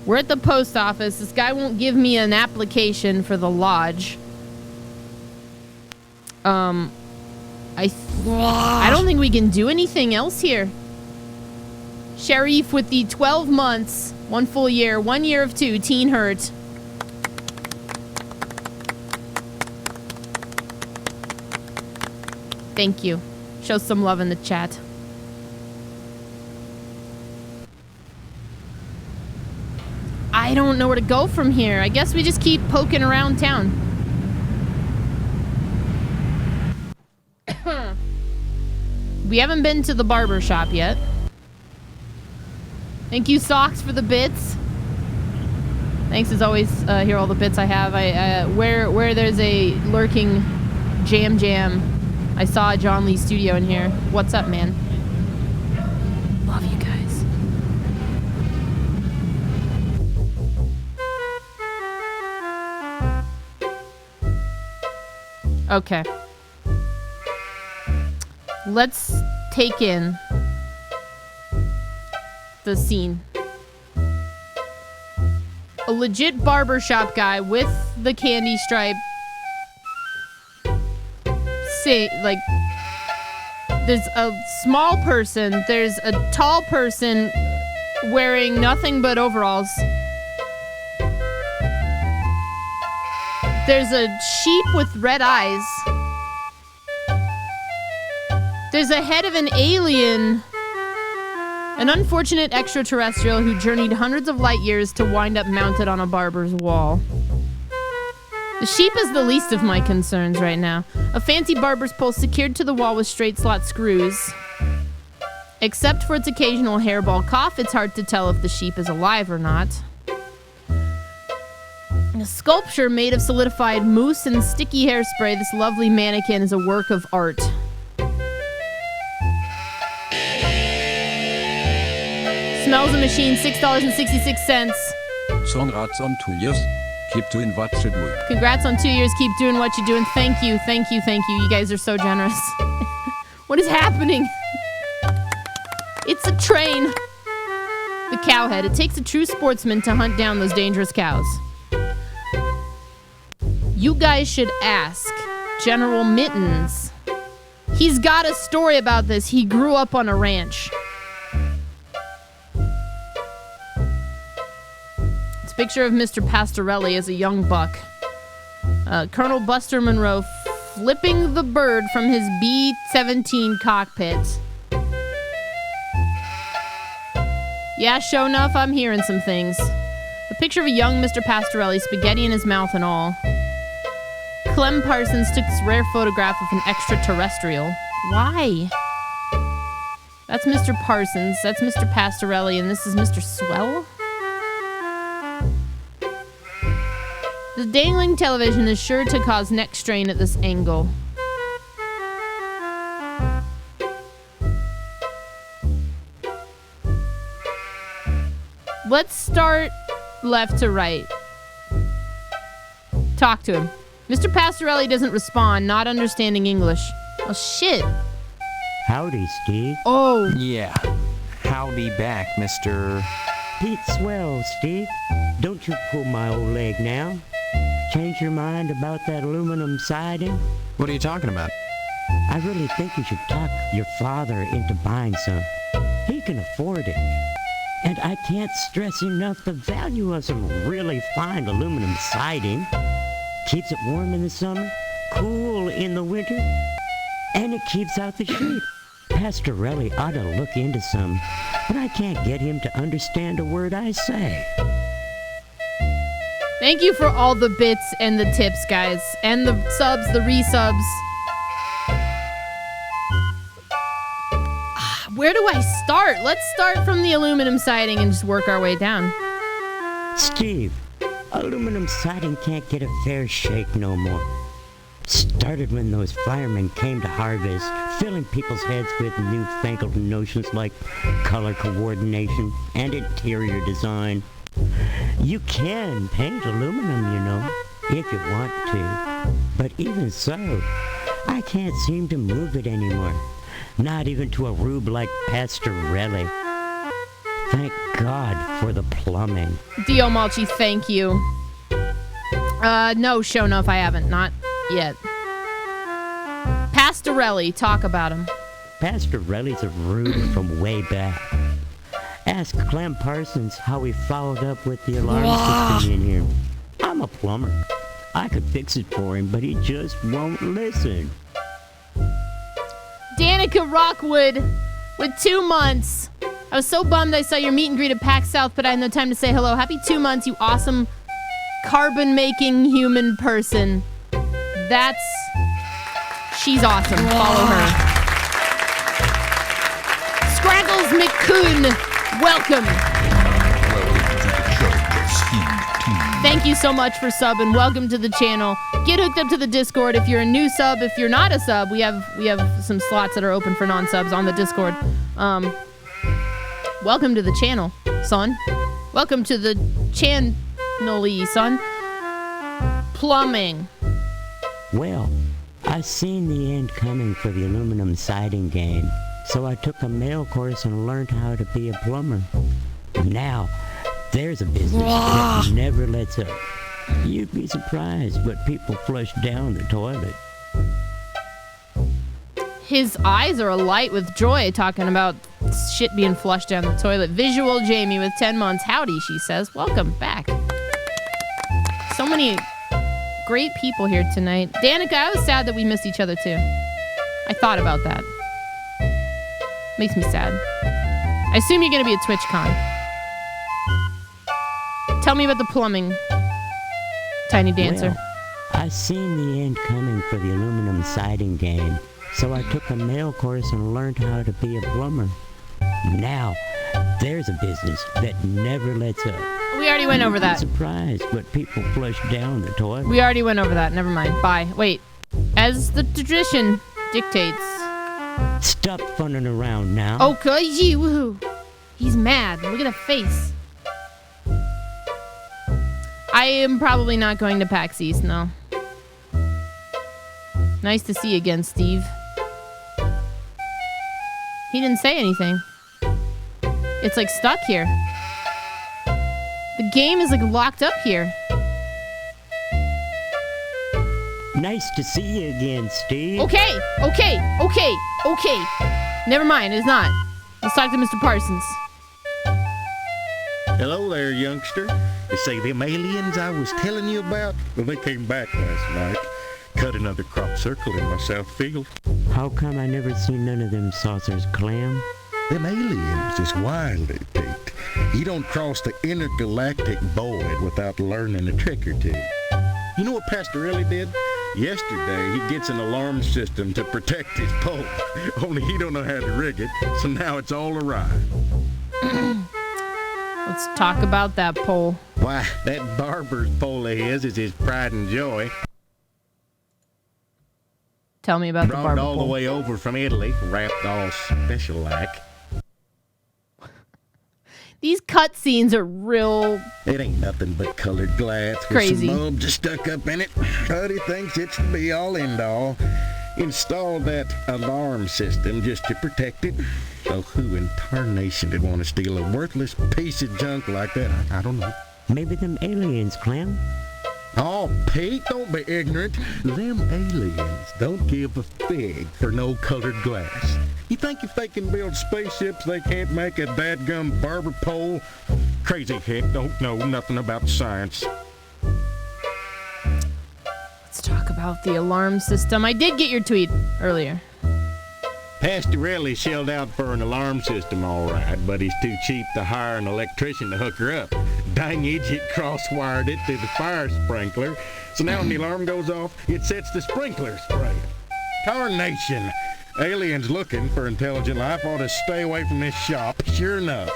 We're at the post office. This guy won't give me an application for the lodge. I don't think we can do anything else here. Sharif with the 12 months, 1 full year, 1 year of 2, teen hurt. Thank you. Show some love in the chat. I don't know where to go from here. I guess we just keep poking around town. We haven't been to the barber shop yet. Thank you, Socks, for the bits. Thanks as always. Here are all the bits I have. Where there's a lurking jam. I saw John Lee's studio in here. What's up, man? Love you guys. Okay. Let's take in the scene. A legit barbershop guy with the candy stripe. Say, like, there's a small person, there's a tall person wearing nothing but overalls. There's a sheep with red eyes. There's a head of an alien. An unfortunate extraterrestrial who journeyed hundreds of light years to wind up mounted on a barber's wall. The sheep is the least of my concerns right now. A fancy barber's pole secured to the wall with straight slot screws. Except for its occasional hairball cough, it's hard to tell if the sheep is alive or not. A sculpture made of solidified mousse and sticky hairspray, this lovely mannequin is a work of art. Smells a machine, $6.66. Congrats on 2 years. Keep doing what you do. Congrats on 2 years. Keep doing what you're doing. Thank you. You guys are so generous. What is happening? It's a train. The cowhead. It takes a true sportsman to hunt down those dangerous cows. You guys should ask General Mittens. He's got a story about this. He grew up on a ranch. Picture of Mr. Pastorelli as a young buck. Colonel Buster Monroe flipping the bird from his B-17 cockpit. Yeah, sure enough, I'm hearing some things. A picture of a young Mr. Pastorelli, spaghetti in his mouth and all. Clem Parsons took this rare photograph of an extraterrestrial. Why? That's Mr. Parsons, that's Mr. Pastorelli, and this is Mr. Swell? The dangling television is sure to cause neck strain at this angle. Let's start left to right. Talk to him. Mr. Pastorelli doesn't respond, not understanding English. Oh, shit. Howdy, Steve. Oh. Yeah. Howdy back, Mr. Pete Swell, Steve. Don't you pull my old leg now. Change your mind about that aluminum siding? What are you talking about? I really think you should talk your father into buying some. He can afford it. And I can't stress enough the value of some really fine aluminum siding. Keeps it warm in the summer, cool in the winter, and it keeps out the sheep. Pastorelli ought to look into some, but I can't get him to understand a word I say. Thank you for all the bits and the tips, guys. And the subs, the resubs. Where do I start? Let's start from the aluminum siding and just work our way down. Steve, aluminum siding can't get a fair shake no more. Started when those firemen came to harvest, filling people's heads with newfangled notions like color coordination and interior design. You can paint aluminum, you know, if you want to. But even so, I can't seem to move it anymore. Not even to a rube like Pastorelli. Thank God for the plumbing. Dio Malchi, thank you. No, show enough, I haven't. Not yet. Pastorelli, talk about him. Pastorelli's a rube from way back. Ask Clem Parsons how he followed up with the alarm system in here. I'm a plumber. I could fix it for him, but he just won't listen. Danica Rockwood with 2 months. I was so bummed I saw your meet and greet at PAX South, but I had no time to say hello. Happy 2 months, you awesome carbon-making human person. She's awesome. Follow her. Scraggles McCoon, welcome. Thank you so much for subbing. Welcome to the channel. Get hooked up to the Discord if you're a new sub. If you're not a sub, we have some slots that are open for non-subs on the Discord. Welcome to the channel, son. Welcome to the channel-y, son. Plumbing. Well, I seen the end coming for the aluminum siding game, so I took a mail course and learned how to be a plumber. Now, there's a business that never lets up. You'd be surprised what people flush down the toilet. His eyes are alight with joy talking about shit being flushed down the toilet. Visual Jamie with 10 months. Howdy, she says. Welcome back. So many great people here tonight. Danica, I was sad that we missed each other too. I thought about that. Makes me sad. I assume you're going to be at TwitchCon. Tell me about the plumbing, Tiny Dancer. Well, I seen the end coming for the aluminum siding game, so I took a mail course and learned how to be a plumber. Now, there's a business that never lets up. We already went over that. You'd be surprised what people flush down the toilet. We already went over that. Never mind. Bye. Wait. As the tradition dictates. Stop funning around now. Okay, woohoo. He's mad. Look at the face. I am probably not going to PAX East, no. Nice to see you again, Steve. He didn't say anything. It's like stuck here. The game is like locked up here. Nice to see you again, Steve. Okay. Never mind, it's not. Let's talk to Mr. Parsons. Hello there, youngster. You see, them aliens I was telling you about? Well, they came back last night. Cut another crop circle in my south field. How come I never seen none of them saucers, Clem? Them aliens is wild, Pete. You don't cross the intergalactic void without learning a trick or two. You know what Pastorelli did? Yesterday, he gets an alarm system to protect his pole. Only he don't know how to rig it, so now it's all awry. Let's talk about that pole. Why, that barber's pole of his is his pride and joy. Tell me about the barber Brought all pole. the way over from Italy, wrapped all special-like. These cutscenes are real. It ain't nothing but colored glass Crazy. with some bulbs stuck up in it. But he thinks it's the be-all, end-all. Installed that alarm system just to protect it. So who in tarnation would want to steal a worthless piece of junk like that? I don't know. Maybe them aliens, Clem. Oh, Pete, don't be ignorant. Them aliens don't give a fig for no colored glass. You think if they can build spaceships, they can't make a dadgum barber pole? Crazy hick don't know nothing about science. Let's talk about the alarm system. I did get your tweet earlier. Pastorelli shelled out for an alarm system, all right, but he's too cheap to hire an electrician to hook her up. Dang idiot cross-wired it to the fire sprinkler, so now when the alarm goes off, it sets the sprinkler spraying. Tarnation! Aliens looking for intelligent life ought to stay away from this shop, sure enough.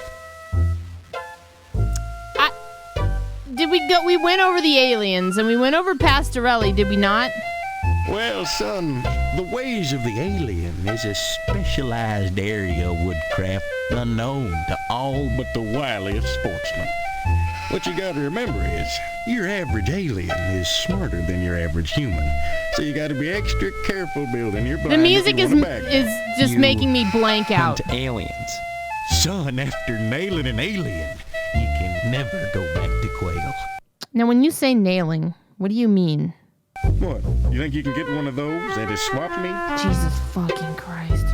We went over the aliens, and we went over Pastorelli, did we not? Well, son, the ways of the alien is a specialized area of woodcraft unknown to all but the wiliest sportsmen. What you gotta remember is, your average alien is smarter than your average human. So you gotta be extra careful building your blind. The music if is you want a bag. just You making me blank out. Hunt aliens. Son, after nailing an alien, you can never go back to quail. Now, when you say nailing, what do you mean? What? You think you can get one of those at a swap meet? Jesus fucking Christ.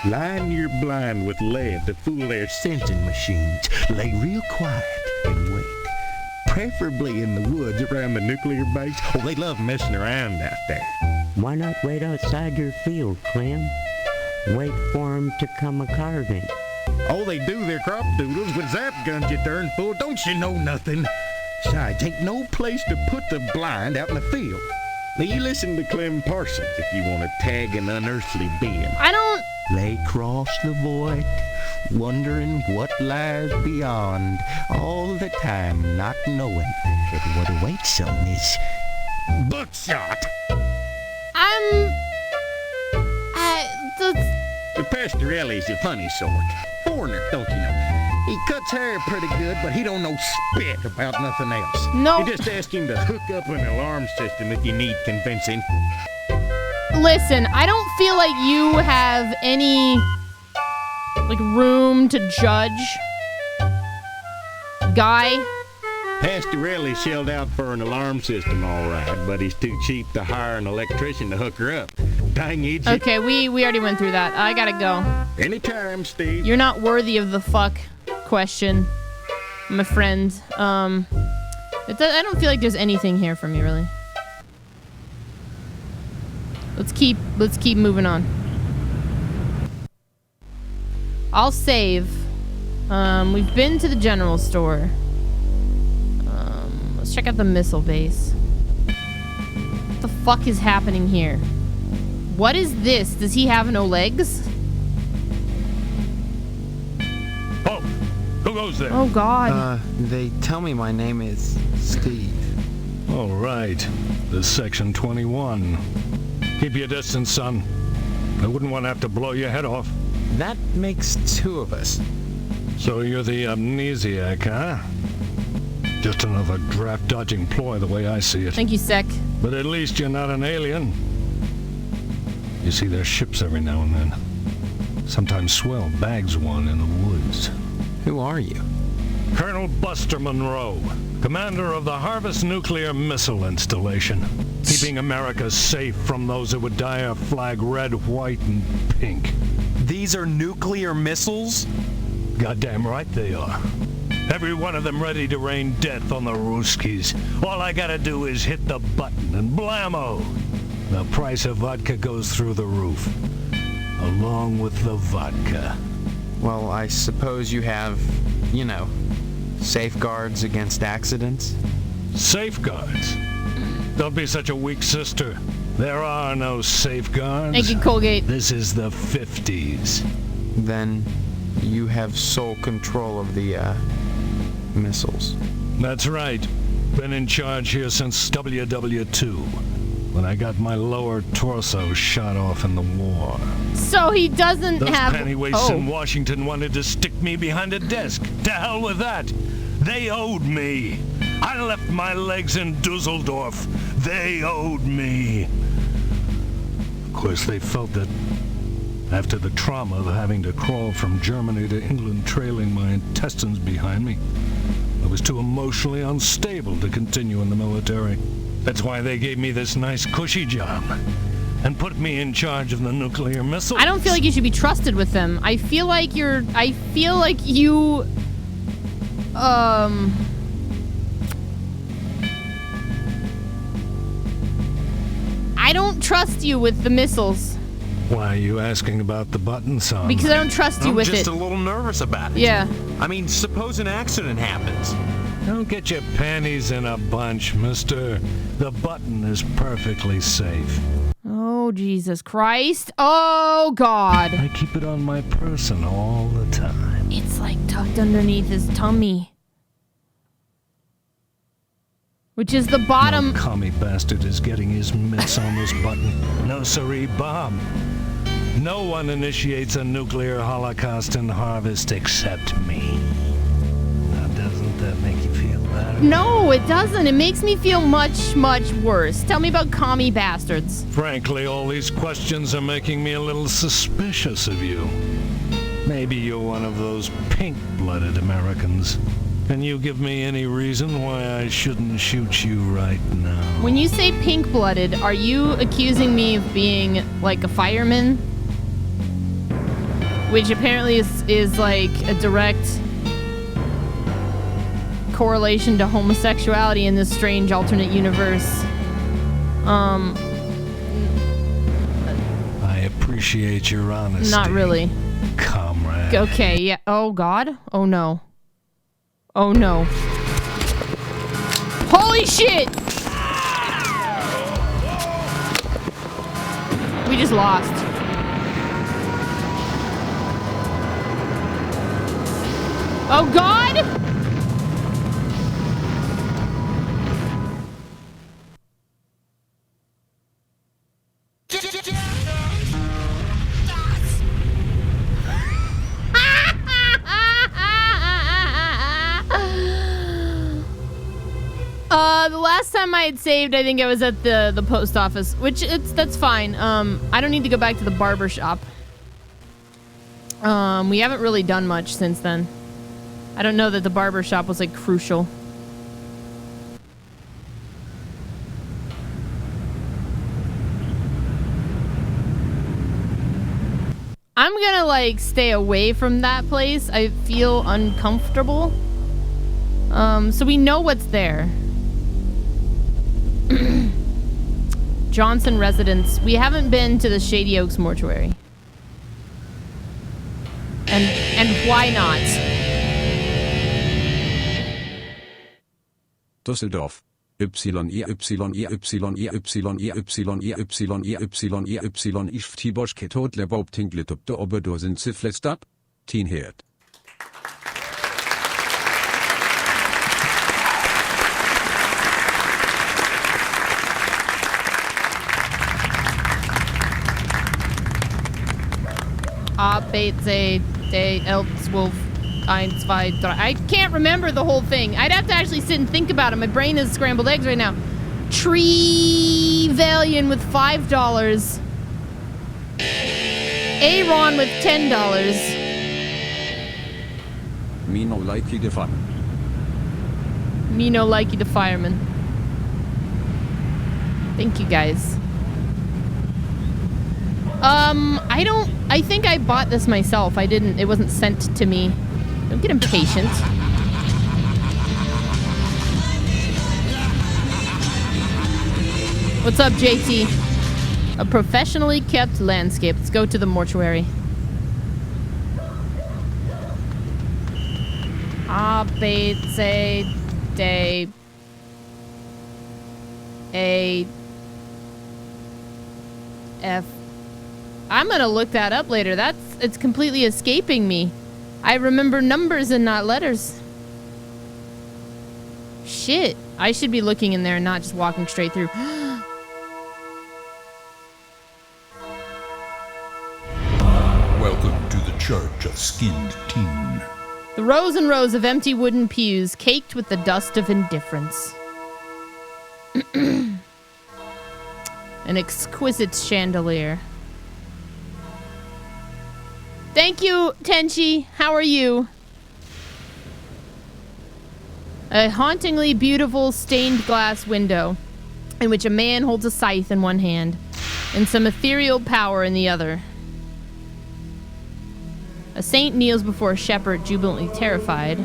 Line your blind with lead to fool their sensing machines. Lay real quiet and wait. Preferably in the woods around the nuclear base. Oh, they love messing around out there. Why not wait outside your field, Clem? Wait for 'em to come a-carving. Oh, they do their crop doodles with zap guns you darn fool. Don't you know nothing? Besides, ain't no place to put the blind out in the field. Now, you listen to Clem Parsons if you want to tag an unearthly being. I don't... They cross the void, wondering what lies beyond, all the time not knowing that what awaits them is buckshot. The Pastorelli's a funny sort. Foreigner, don't you know? He cuts hair pretty good, but he don't know spit about nothing else. No. You just ask him to hook up an alarm system if you need convincing. Listen, I don't feel like you have any, like, room to judge. Guy. Pastorelli shelled out for an alarm system, all right, but he's too cheap to hire an electrician to hook her up. Dang idiot. Okay, we already went through that. I gotta go. Anytime, Steve. You're not worthy of the fuck question, my friend. I don't feel like there's anything here for me, really. Let's keep moving on. I'll save. We've been to the general store. Let's check out the missile base. What the fuck is happening here? What is this? Does he have no legs? Oh, who goes there? Oh God. They tell me my name is Steve. All right, this is Section 21. Keep your distance, son. I wouldn't want to have to blow your head off. That makes two of us. So you're the amnesiac, huh? Just another draft-dodging ploy the way I see it. Thank you, Sec. But at least you're not an alien. You see their ships every now and then. Sometimes Swell bags one in the woods. Who are you? Colonel Buster Monroe, commander of the Harvest Nuclear Missile Installation, keeping America safe from those who would dye our flag red, white, and pink. These are nuclear missiles? Goddamn right they are. Every one of them ready to rain death on the Ruskies. All I gotta do is hit the button and blammo! The price of vodka goes through the roof. Along with the vodka. Well, I suppose you have, you know, safeguards against accidents? Safeguards? Don't be such a weak sister. There are no safeguards. Thank you, Colgate. This is the 50s. Then you have sole control of the, missiles. That's right. Been in charge here since WW2, when I got my lower torso shot off in the war. So he doesn't Those have... pennyweights in Washington wanted to stick me behind a desk. To hell with that. They owed me. I left my legs in Dusseldorf. They owed me. Of course, they felt that after the trauma of having to crawl from Germany to England trailing my intestines behind me, I was too emotionally unstable to continue in the military. That's why they gave me this nice cushy job and put me in charge of the nuclear missiles. I don't feel like you should be trusted with them. I feel like you... I don't trust you with the missiles. Why are you asking about the button, son? Because I don't trust you with I'm just it. a little nervous about it. Yeah. I mean, suppose an accident happens. Don't get your panties in a bunch, mister. The button is perfectly safe. Oh, Jesus Christ. Oh, God. I keep it on my person all the time. It's like tucked underneath his tummy. Which is the bottom... No commie bastard is getting his mitts on this button. No siree, Bob. No one initiates a nuclear holocaust in Harvest except me. Now, doesn't Doesn't that make you feel better? No, it doesn't. It makes me feel much, much worse. Tell me about commie bastards. Frankly, all these questions are making me a little suspicious of you. Maybe you're one of those pink-blooded Americans. Can you give me any reason why I shouldn't shoot you right now? When you say pink-blooded, are you accusing me of being like a fireman? Which apparently is like a direct correlation to homosexuality in this strange alternate universe. I appreciate your honesty. Not really. Comrade. Okay, yeah. Oh, God. Oh, no. Oh, no. Holy shit! We just lost. Oh, God! The last time I had saved, I think I was at the post office, which that's fine. I don't need to go back to the barber shop. We haven't really done much since then. I don't know that the barber shop was like crucial. I'm gonna like stay away from that place. I feel uncomfortable. So we know what's there. Johnson residence. We haven't been to the Shady Oaks mortuary. And why not? Düsseldorf. Iftibosh ketot lebob tingletop de obedosen ziflestap? Teen heert. A, Elfswolf, 1, 2, 3. I can't remember the whole thing. I'd have to actually sit and think about it. My brain is scrambled eggs right now. Trevelyan with $5. Aaron with $10. Me no likey the fun. Me no likey the fireman. Thank you, guys. I think I bought this myself. I didn't, it wasn't sent to me. Don't get impatient. What's up, JT? A professionally kept landscape. Let's go to the mortuary. A, B, C, D, A, F. I'm gonna look that up later. It's completely escaping me. I remember numbers and not letters. Shit. I should be looking in there and not just walking straight through. Welcome to the Church of Skinned Teen. The rows and rows of empty wooden pews caked with the dust of indifference. An exquisite chandelier. Thank you, Tenchi. How are you? A hauntingly beautiful stained glass window in which a man holds a scythe in one hand and some ethereal power in the other. A saint kneels before a shepherd, jubilantly terrified.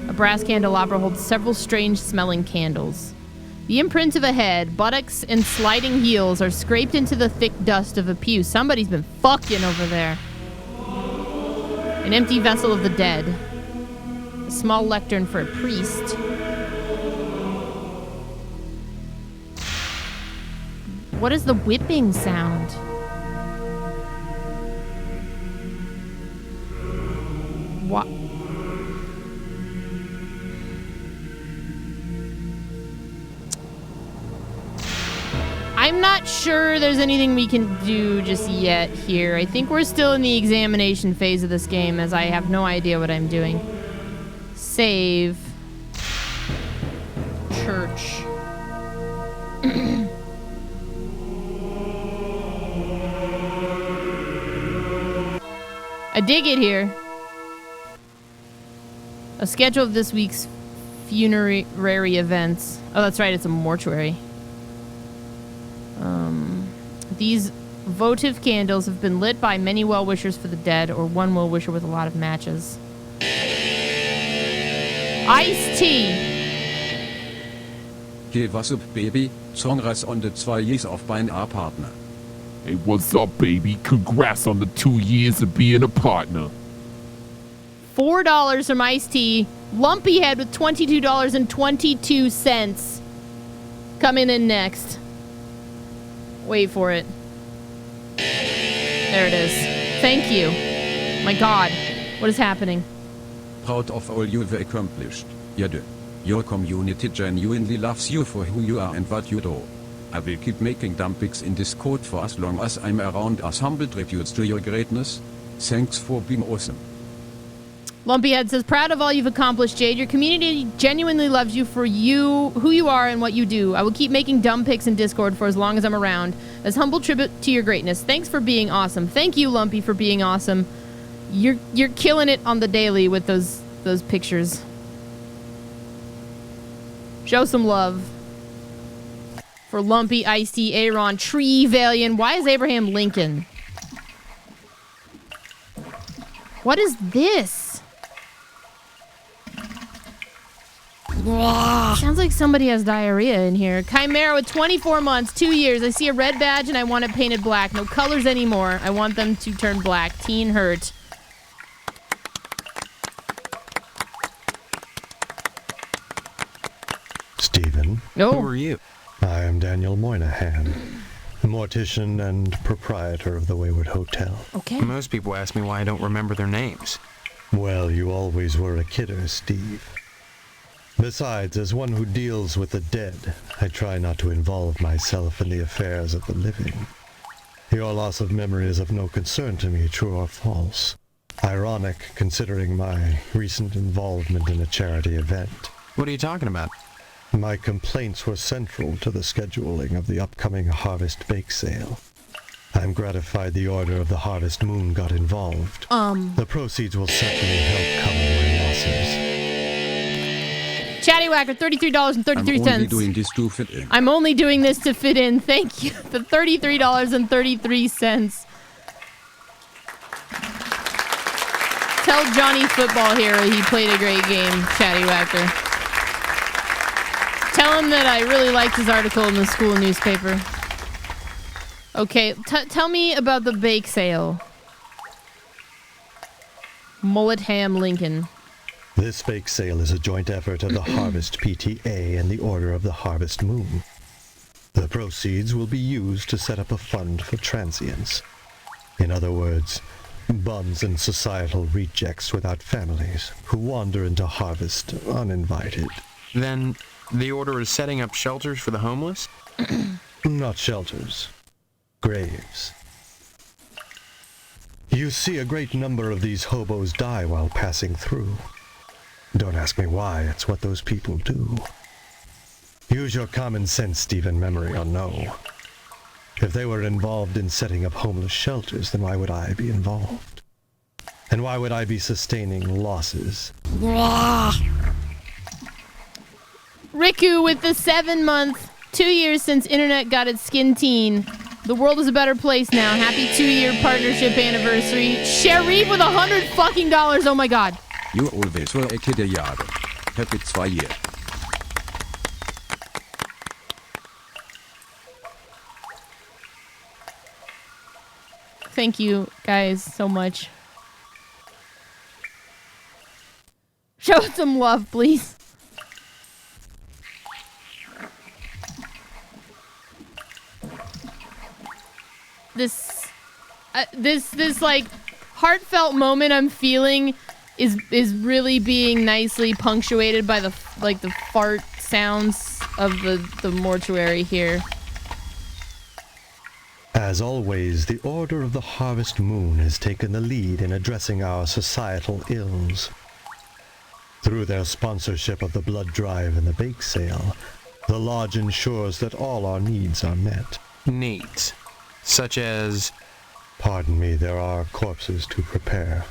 A brass candelabra holds several strange-smelling candles. The imprint of a head, buttocks, and sliding heels are scraped into the thick dust of a pew. Somebody's been fucking over there. An empty vessel of the dead. A small lectern for a priest. What is the whipping sound? What? I'm not sure there's anything we can do just yet here. I think we're still in the examination phase of this game, as I have no idea what I'm doing. Save. Church. I dig it here. A schedule of this week's funerary events. Oh, that's right, it's a mortuary. These votive candles have been lit by many well-wishers for the dead, or one well-wisher with a lot of matches. Iced tea. Hey, what's up, baby? Congrats on the 2 years of being a partner. Hey, what's up, baby? Congrats on the 2 years of being a partner. $4 from iced tea. Lumpy Head with $22.22. Coming in next. Wait for it. There it is. Thank you. My God. What is happening? Proud of all you've accomplished. Yadu. Your community genuinely loves you for who you are and what you do. I will keep making dumb pics in Discord for as long as I'm around as humble tributes to your greatness. Thanks for being awesome. Lumpyhead says, proud of all you've accomplished, Jade. Your community genuinely loves you for who you are and what you do. I will keep making dumb pics in Discord for as long as I'm around. As humble tribute to your greatness. Thanks for being awesome. Thank you, Lumpy, for being awesome. You're killing it on the daily with those pictures. Show some love. For Lumpy, Icy, Aaron, Tree, Valiant. Why is Abraham Lincoln? What is this? Sounds like somebody has diarrhea in here. Chimera with 24 months, 2 years. I see a red badge and I want it painted black. No colors anymore. I want them to turn black. Teen hurt. Stephen. No. Who are you? I am Daniel Moynihan, mortician and proprietor of the Wayward Hotel. Okay. Most people ask me why I don't remember their names. Well, you always were a kidder, Steve. Besides, as one who deals with the dead, I try not to involve myself in the affairs of the living. Your loss of memory is of no concern to me, true or false. Ironic, considering my recent involvement in a charity event. What are you talking about? My complaints were central to the scheduling of the upcoming Harvest Bake Sale. I'm gratified the Order of the Harvest Moon got involved. The proceeds will certainly help cover my losses. Chattywhacker, $33.33. I'm only doing this to fit in. I'm only doing this to fit in. Thank you. The $33.33. Tell Johnny Football Hero he played a great game, Chattywhacker. Tell him that I really liked his article in the school newspaper. Okay, tell me about the bake sale. Mullet Ham Lincoln. This bake sale is a joint effort of the Harvest PTA and the Order of the Harvest Moon. The proceeds will be used to set up a fund for transients. In other words, bums and societal rejects without families who wander into Harvest uninvited. Then the Order is setting up shelters for the homeless? Not shelters. Graves. You see a great number of these hobos die while passing through. Don't ask me why, it's what those people do. Use your common sense, Stephen, memory or no. If they were involved in setting up homeless shelters, then why would I be involved? And why would I be sustaining losses? Riku with the 7 month, 2 years since internet got its skin teen. The world is a better place now. Happy 2-year partnership anniversary. Sharif with $100 fucking. Oh my god. You always were a kid Jahre. Happy 2 years. Thank you guys so much. Show some love, please. This like heartfelt moment I'm feeling is really being nicely punctuated by the fart sounds of the mortuary here. As always, the Order of the Harvest Moon has taken the lead in addressing our societal ills. Through their sponsorship of the blood drive and the bake sale, the lodge ensures that all our needs are met. Needs? Such as? Pardon me, there are corpses to prepare,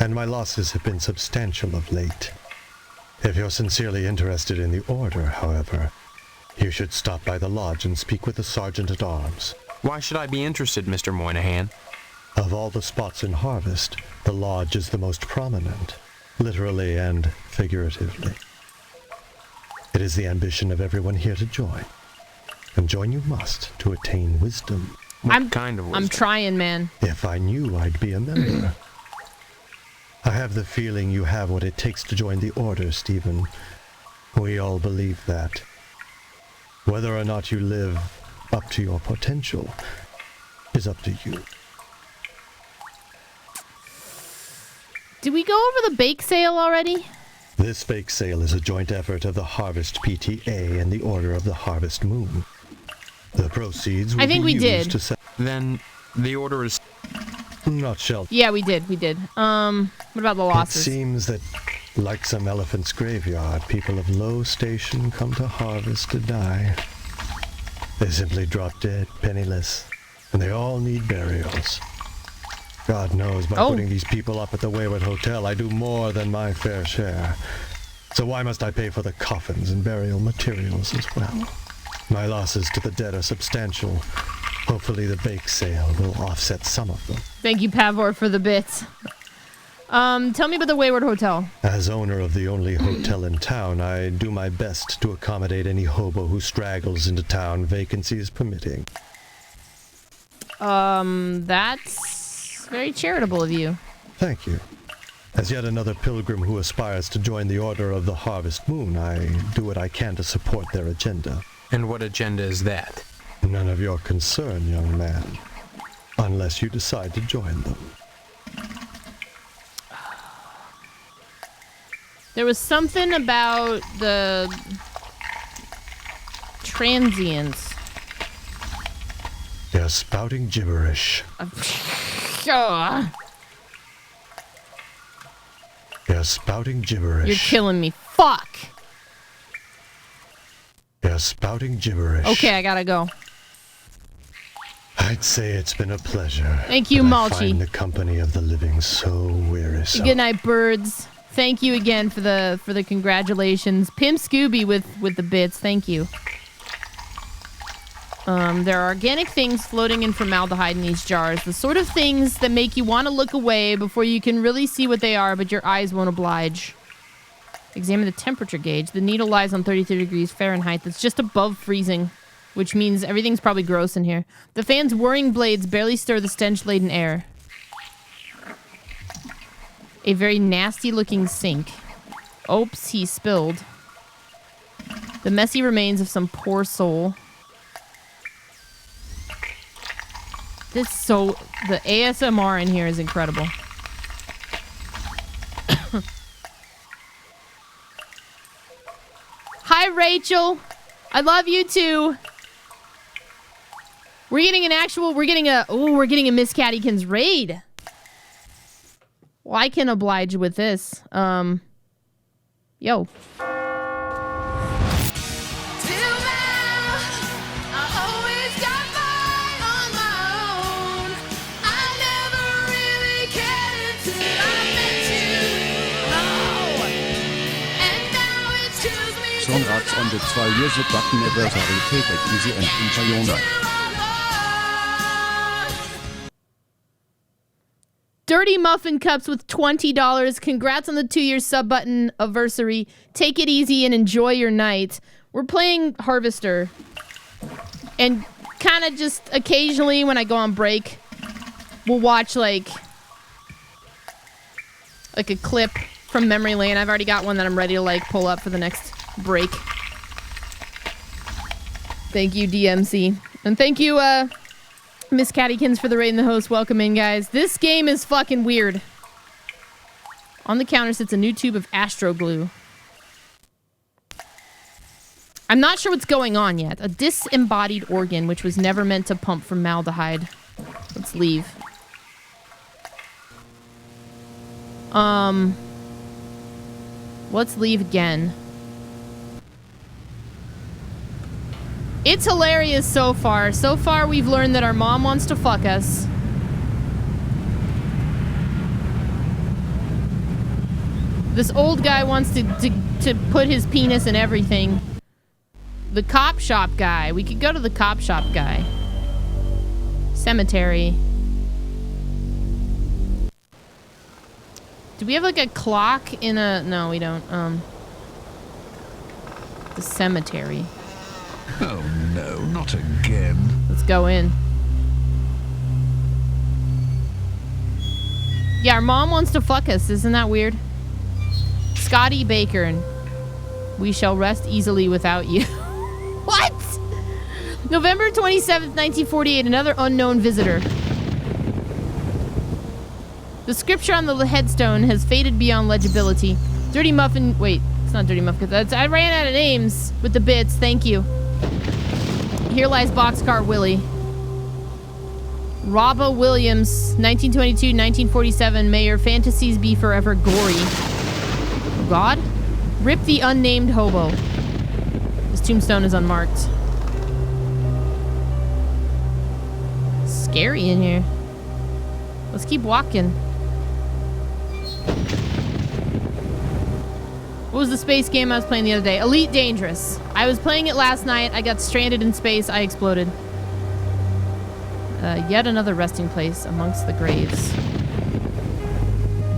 and my losses have been substantial of late. If you're sincerely interested in the order, however, you should stop by the lodge and speak with the sergeant-at-arms. Why should I be interested, Mr. Moynihan? Of all the spots in Harvest, the lodge is the most prominent, literally and figuratively. It is the ambition of everyone here to join, and join you must to attain wisdom. What kind of wisdom? I'm trying, man. If I knew, I'd be a member. I have the feeling you have what it takes to join the Order, Stephen. We all believe that. Whether or not you live up to your potential is up to you. Did we go over the bake sale already? This bake sale is a joint effort of the Harvest PTA and the Order of the Harvest Moon. The proceeds will be used to sell. Then the Order is not sheltered. Yeah, we did. What about the losses? It seems that, like some elephant's graveyard, people of low station come to Harvest to die. They simply drop dead, penniless, and they all need burials. God knows, by putting these people up at the Wayward Hotel, I do more than my fair share. So why must I pay for the coffins and burial materials as well? My losses to the dead are substantial. Hopefully the bake sale will offset some of them. Thank you, Pavor, for the bits. Tell me about the Wayward Hotel. As owner of the only hotel in town, I do my best to accommodate any hobo who straggles into town, vacancies permitting. That's very charitable of you. Thank you. As yet another pilgrim who aspires to join the Order of the Harvest Moon, I do what I can to support their agenda. And what agenda is that? None of your concern, young man. Unless you decide to join them. There was something about the transients. You're spouting gibberish. Sure. You're spouting gibberish. You're killing me. Fuck. You're spouting gibberish. Okay, I gotta go. I'd say it's been a pleasure. Thank you, I Malchi. find the company of the living so wearisome. Good night, birds. Thank you again for the congratulations. Pimp Scooby with the bits. Thank you. There are organic things floating in formaldehyde in these jars. The sort of things that make you want to look away before you can really see what they are, but your eyes won't oblige. Examine the temperature gauge. The needle lies on 33 degrees Fahrenheit. That's just above freezing, which means everything's probably gross in here. The fan's whirring blades barely stir the stench-laden air. A very nasty-looking sink. Oops, he spilled. The messy remains of some poor soul. The ASMR in here is incredible. Hi, Rachel. I love you too. We're getting a Miss Cattykins raid. Well, I can oblige with this. Yo. Congrats on the 2-year button anniversary. Take it easy and enjoy your night. Dirty Muffin Cups with $20. Congrats on the 2-year sub button anniversary. Take it easy and enjoy your night. We're playing Harvester. And kind of just occasionally when I go on break, we'll watch like a clip from Memory Lane. I've already got one that I'm ready to like pull up for the next break. Thank you, DMC. And thank you, Miss Cattykins for the raid and the host. Welcome in, guys. This game is fucking weird. On the counter sits a new tube of Astro Glue. I'm not sure what's going on yet. A disembodied organ, which was never meant to pump formaldehyde. Let's leave. Let's leave again. It's hilarious so far. So far, we've learned that our mom wants to fuck us. This old guy wants to put his penis in everything. The cop shop guy. We could go to the cop shop guy. Cemetery. Do we have like a clock in a... No, we don't. The cemetery. Oh no, not again. Let's go in. Yeah, our mom wants to fuck us. Isn't that weird? Scotty Baker and we shall rest easily without you. What? November 27th, 1948. Another unknown visitor. The scripture on the headstone has faded beyond legibility. Dirty Muffin... Wait, it's not Dirty Muffin. I ran out of names with the bits. Thank you. Here lies Boxcar Willie. Robba Williams, 1922-1947. May your fantasies be forever gory. God? Rip the unnamed hobo. His tombstone is unmarked. Scary in here. Let's keep walking. What was the space game I was playing the other day? Elite Dangerous. I was playing it last night. I got stranded in space. I exploded. Yet another resting place amongst the graves.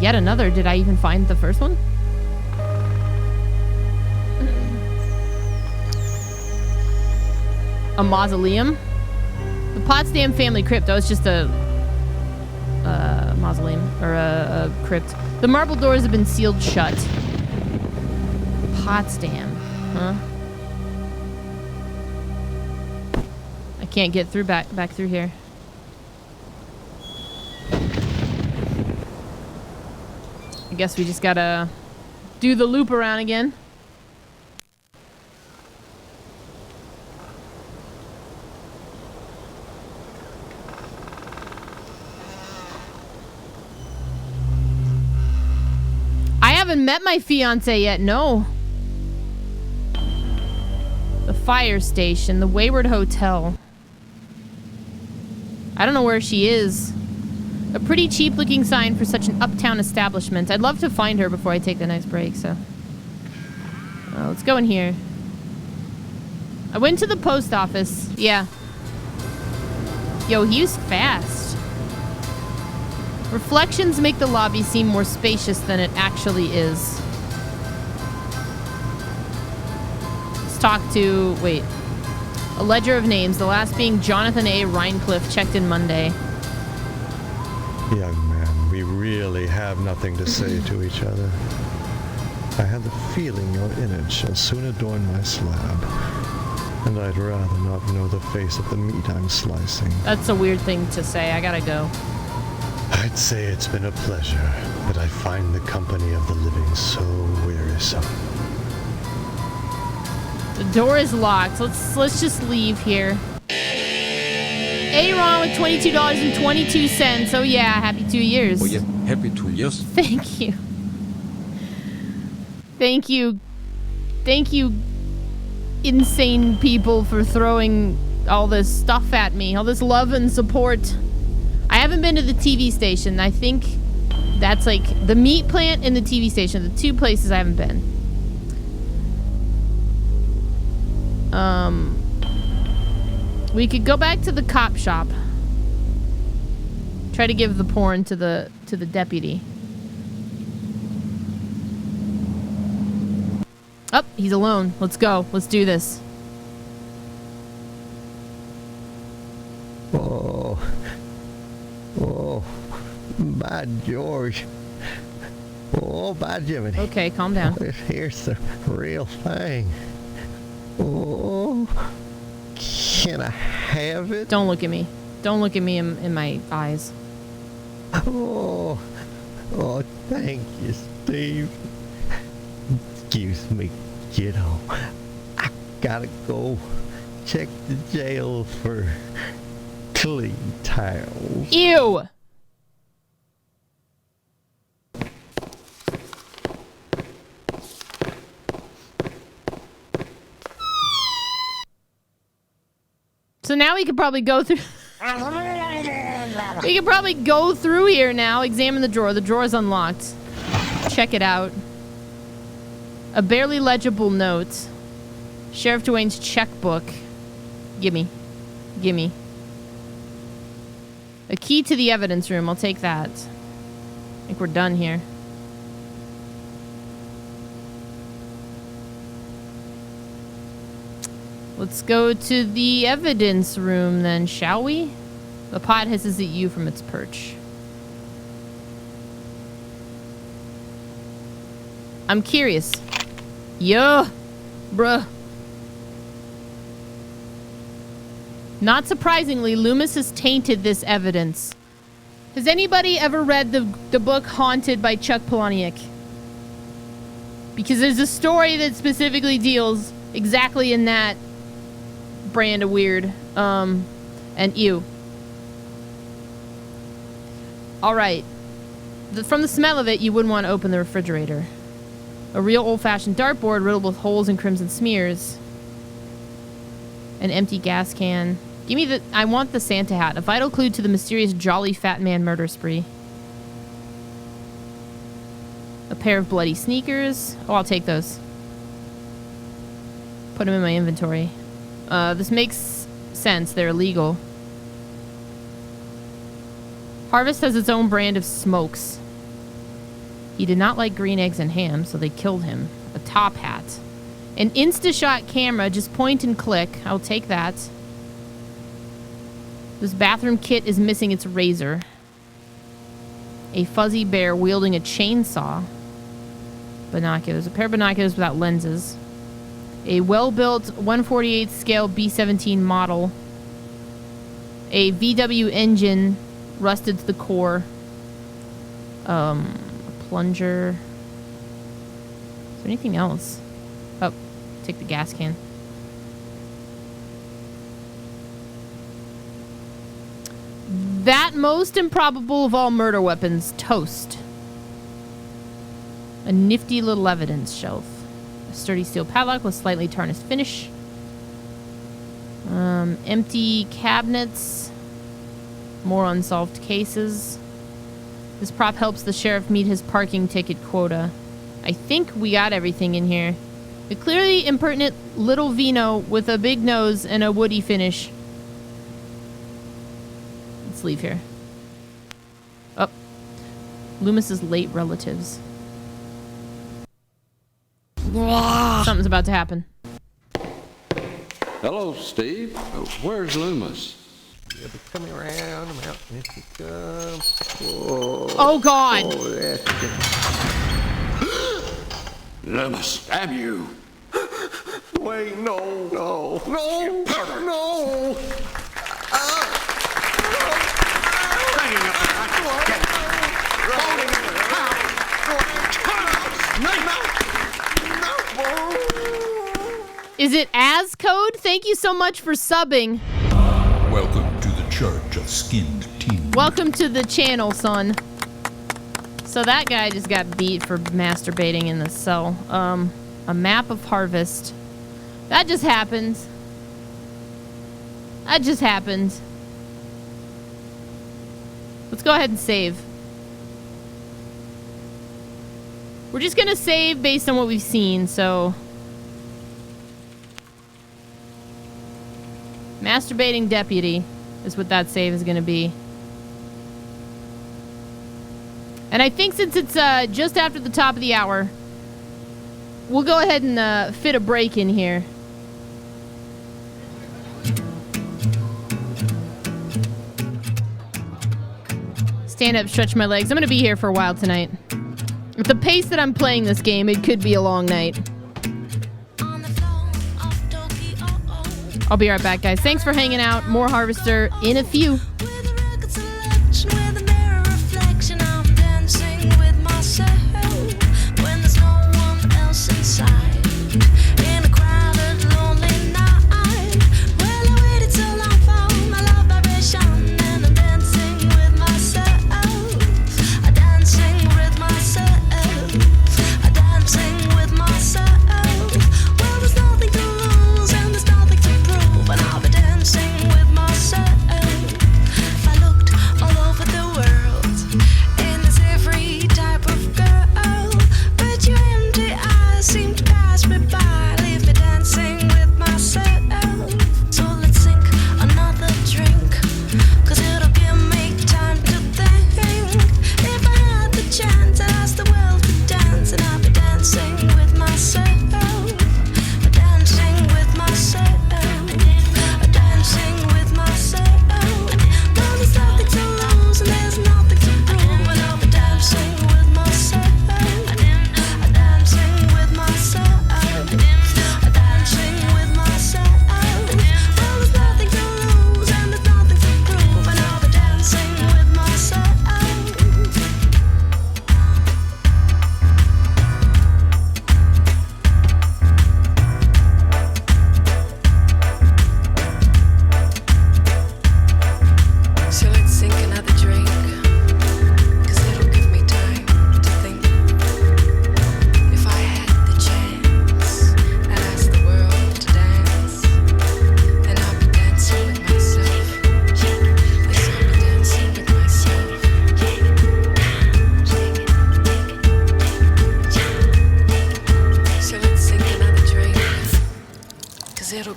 Yet another. Did I even find the first one? A mausoleum? The Potsdam family crypt. That was just a mausoleum. Or a crypt. The marble doors have been sealed shut. Potsdam. Huh? I can't get through back through here. I guess we just gotta do the loop around again. I haven't met my fiance yet, no. The fire station, the Wayward Hotel. I don't know where she is. A pretty cheap looking sign for such an uptown establishment. I'd love to find her before I take the next break, so. Let's go in here. I went to the post office. Yeah. Yo, he was fast. Reflections make the lobby seem more spacious than it actually is. Let's talk to, wait. A ledger of names, the last being Jonathan A. Rhinecliffe, checked in Monday. Young man, we really have nothing to say to each other. I have the feeling your image shall soon adorn my slab, and I'd rather not know the face of the meat I'm slicing. That's a weird thing to say. I gotta go. I'd say it's been a pleasure, but I find the company of the living so wearisome. The door is locked. Let's just leave here. Aaron with $22.22. Oh yeah, happy 2 years. Oh yeah, happy 2 years. Thank you. Thank you. Thank you, insane people, for throwing all this stuff at me. All this love and support. I haven't been to the TV station. I think that's like the meat plant and the TV station. The two places I haven't been. We could go back to the cop shop. Try to give the porn to the deputy. Oh, he's alone. Let's go. Let's do this. Oh, by George. Oh, by Jiminy. Okay, calm down. Here's the real thing. Oh, can I have it? Don't look at me. Don't look at me in my eyes. Oh, thank you, Steve. Excuse me, kiddo. I gotta go check the jail for clean towels. Ew! So now we could probably go through... we could probably go through here now, examine the drawer. The drawer is unlocked. Check it out. A barely legible note. Sheriff Dwayne's checkbook. Gimme. Gimme. A key to the evidence room. I'll take that. I think we're done here. Let's go to the evidence room then, shall we? The pot hisses at you from its perch. I'm curious. Yo, bruh. Not surprisingly, Loomis has tainted this evidence. Has anybody ever read the book Haunted by Chuck Palahniuk? Because there's a story that specifically deals exactly in that brand of weird. And ew. Alright. From the smell of it, you wouldn't want to open the refrigerator. A real old-fashioned dartboard riddled with holes and crimson smears. An empty gas can. Give me the... I want the Santa hat. A vital clue to the mysterious Jolly Fat Man murder spree. A pair of bloody sneakers. Oh, I'll take those. Put them in my inventory. This makes sense. They're illegal. Harvest has its own brand of smokes. He did not like green eggs and ham, so they killed him. A top hat. An Instashot camera, just point and click. I'll take that. This bathroom kit is missing its razor. A fuzzy bear wielding a chainsaw. Binoculars. A pair of binoculars without lenses. A well-built 1/48 scale B-17 model. A VW engine rusted to the core. A plunger. Is there anything else? Oh, take the gas can. That most improbable of all murder weapons, toast. A nifty little evidence shelf. A sturdy steel padlock with slightly tarnished finish. Empty cabinets. More unsolved cases. This prop helps the sheriff meet his parking ticket quota. I think we got everything in here. A clearly impertinent little Vino with a big nose and a woody finish. Let's leave here. Oh. Loomis's late relatives. Something's about to happen. Hello, Steve. Where's Loomis? He'll be coming around the mountain if he comes. Oh, God. Loomis, damn you. Wait, no. Is it as code? Thank you so much for subbing. Welcome to the Church of Skinned Teens. Welcome to the channel, son. So that guy just got beat for masturbating in the cell. A map of Harvest. That just happened. Let's go ahead and save. We're just gonna save based on what we've seen, so... Masturbating deputy is what that save is gonna be. And I think since it's just after the top of the hour, we'll go ahead and fit a break in here. Stand up, stretch my legs. I'm gonna be here for a while tonight. At the pace that I'm playing this game, it could be a long night. I'll be right back, guys. Thanks for hanging out. More Harvester in a few. With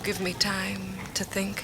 give me time to think.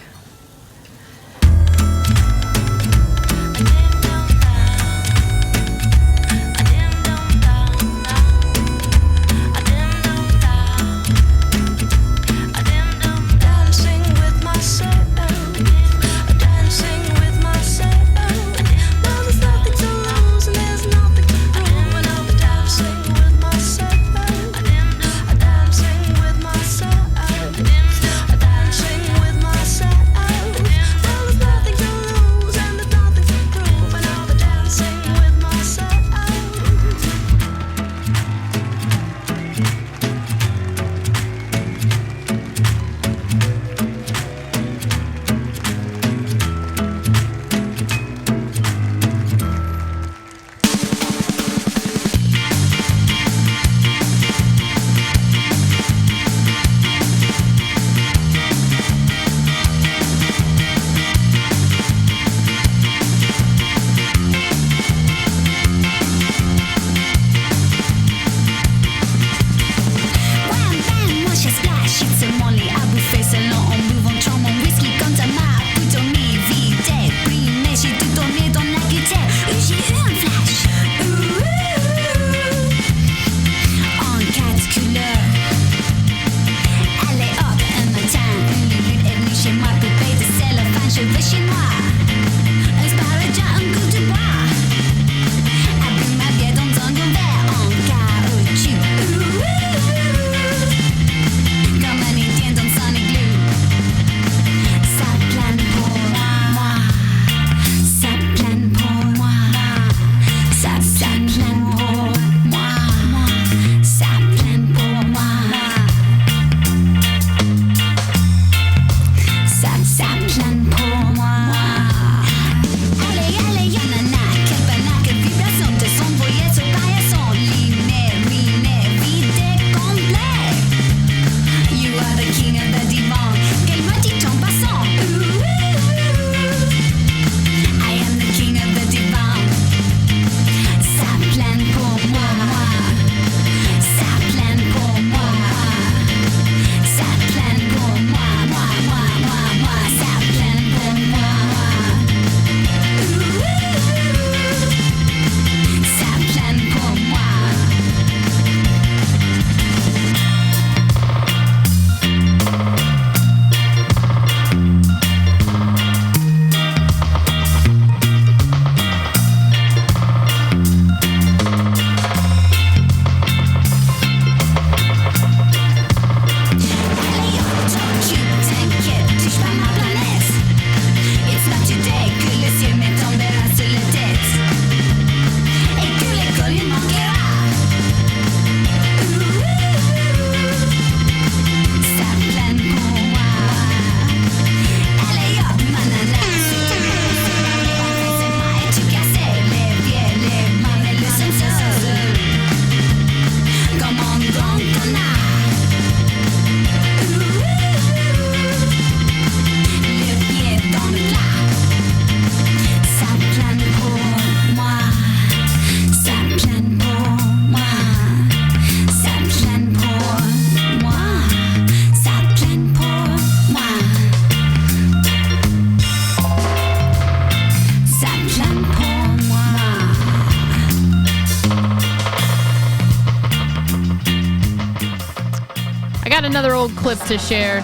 Another old clip to share.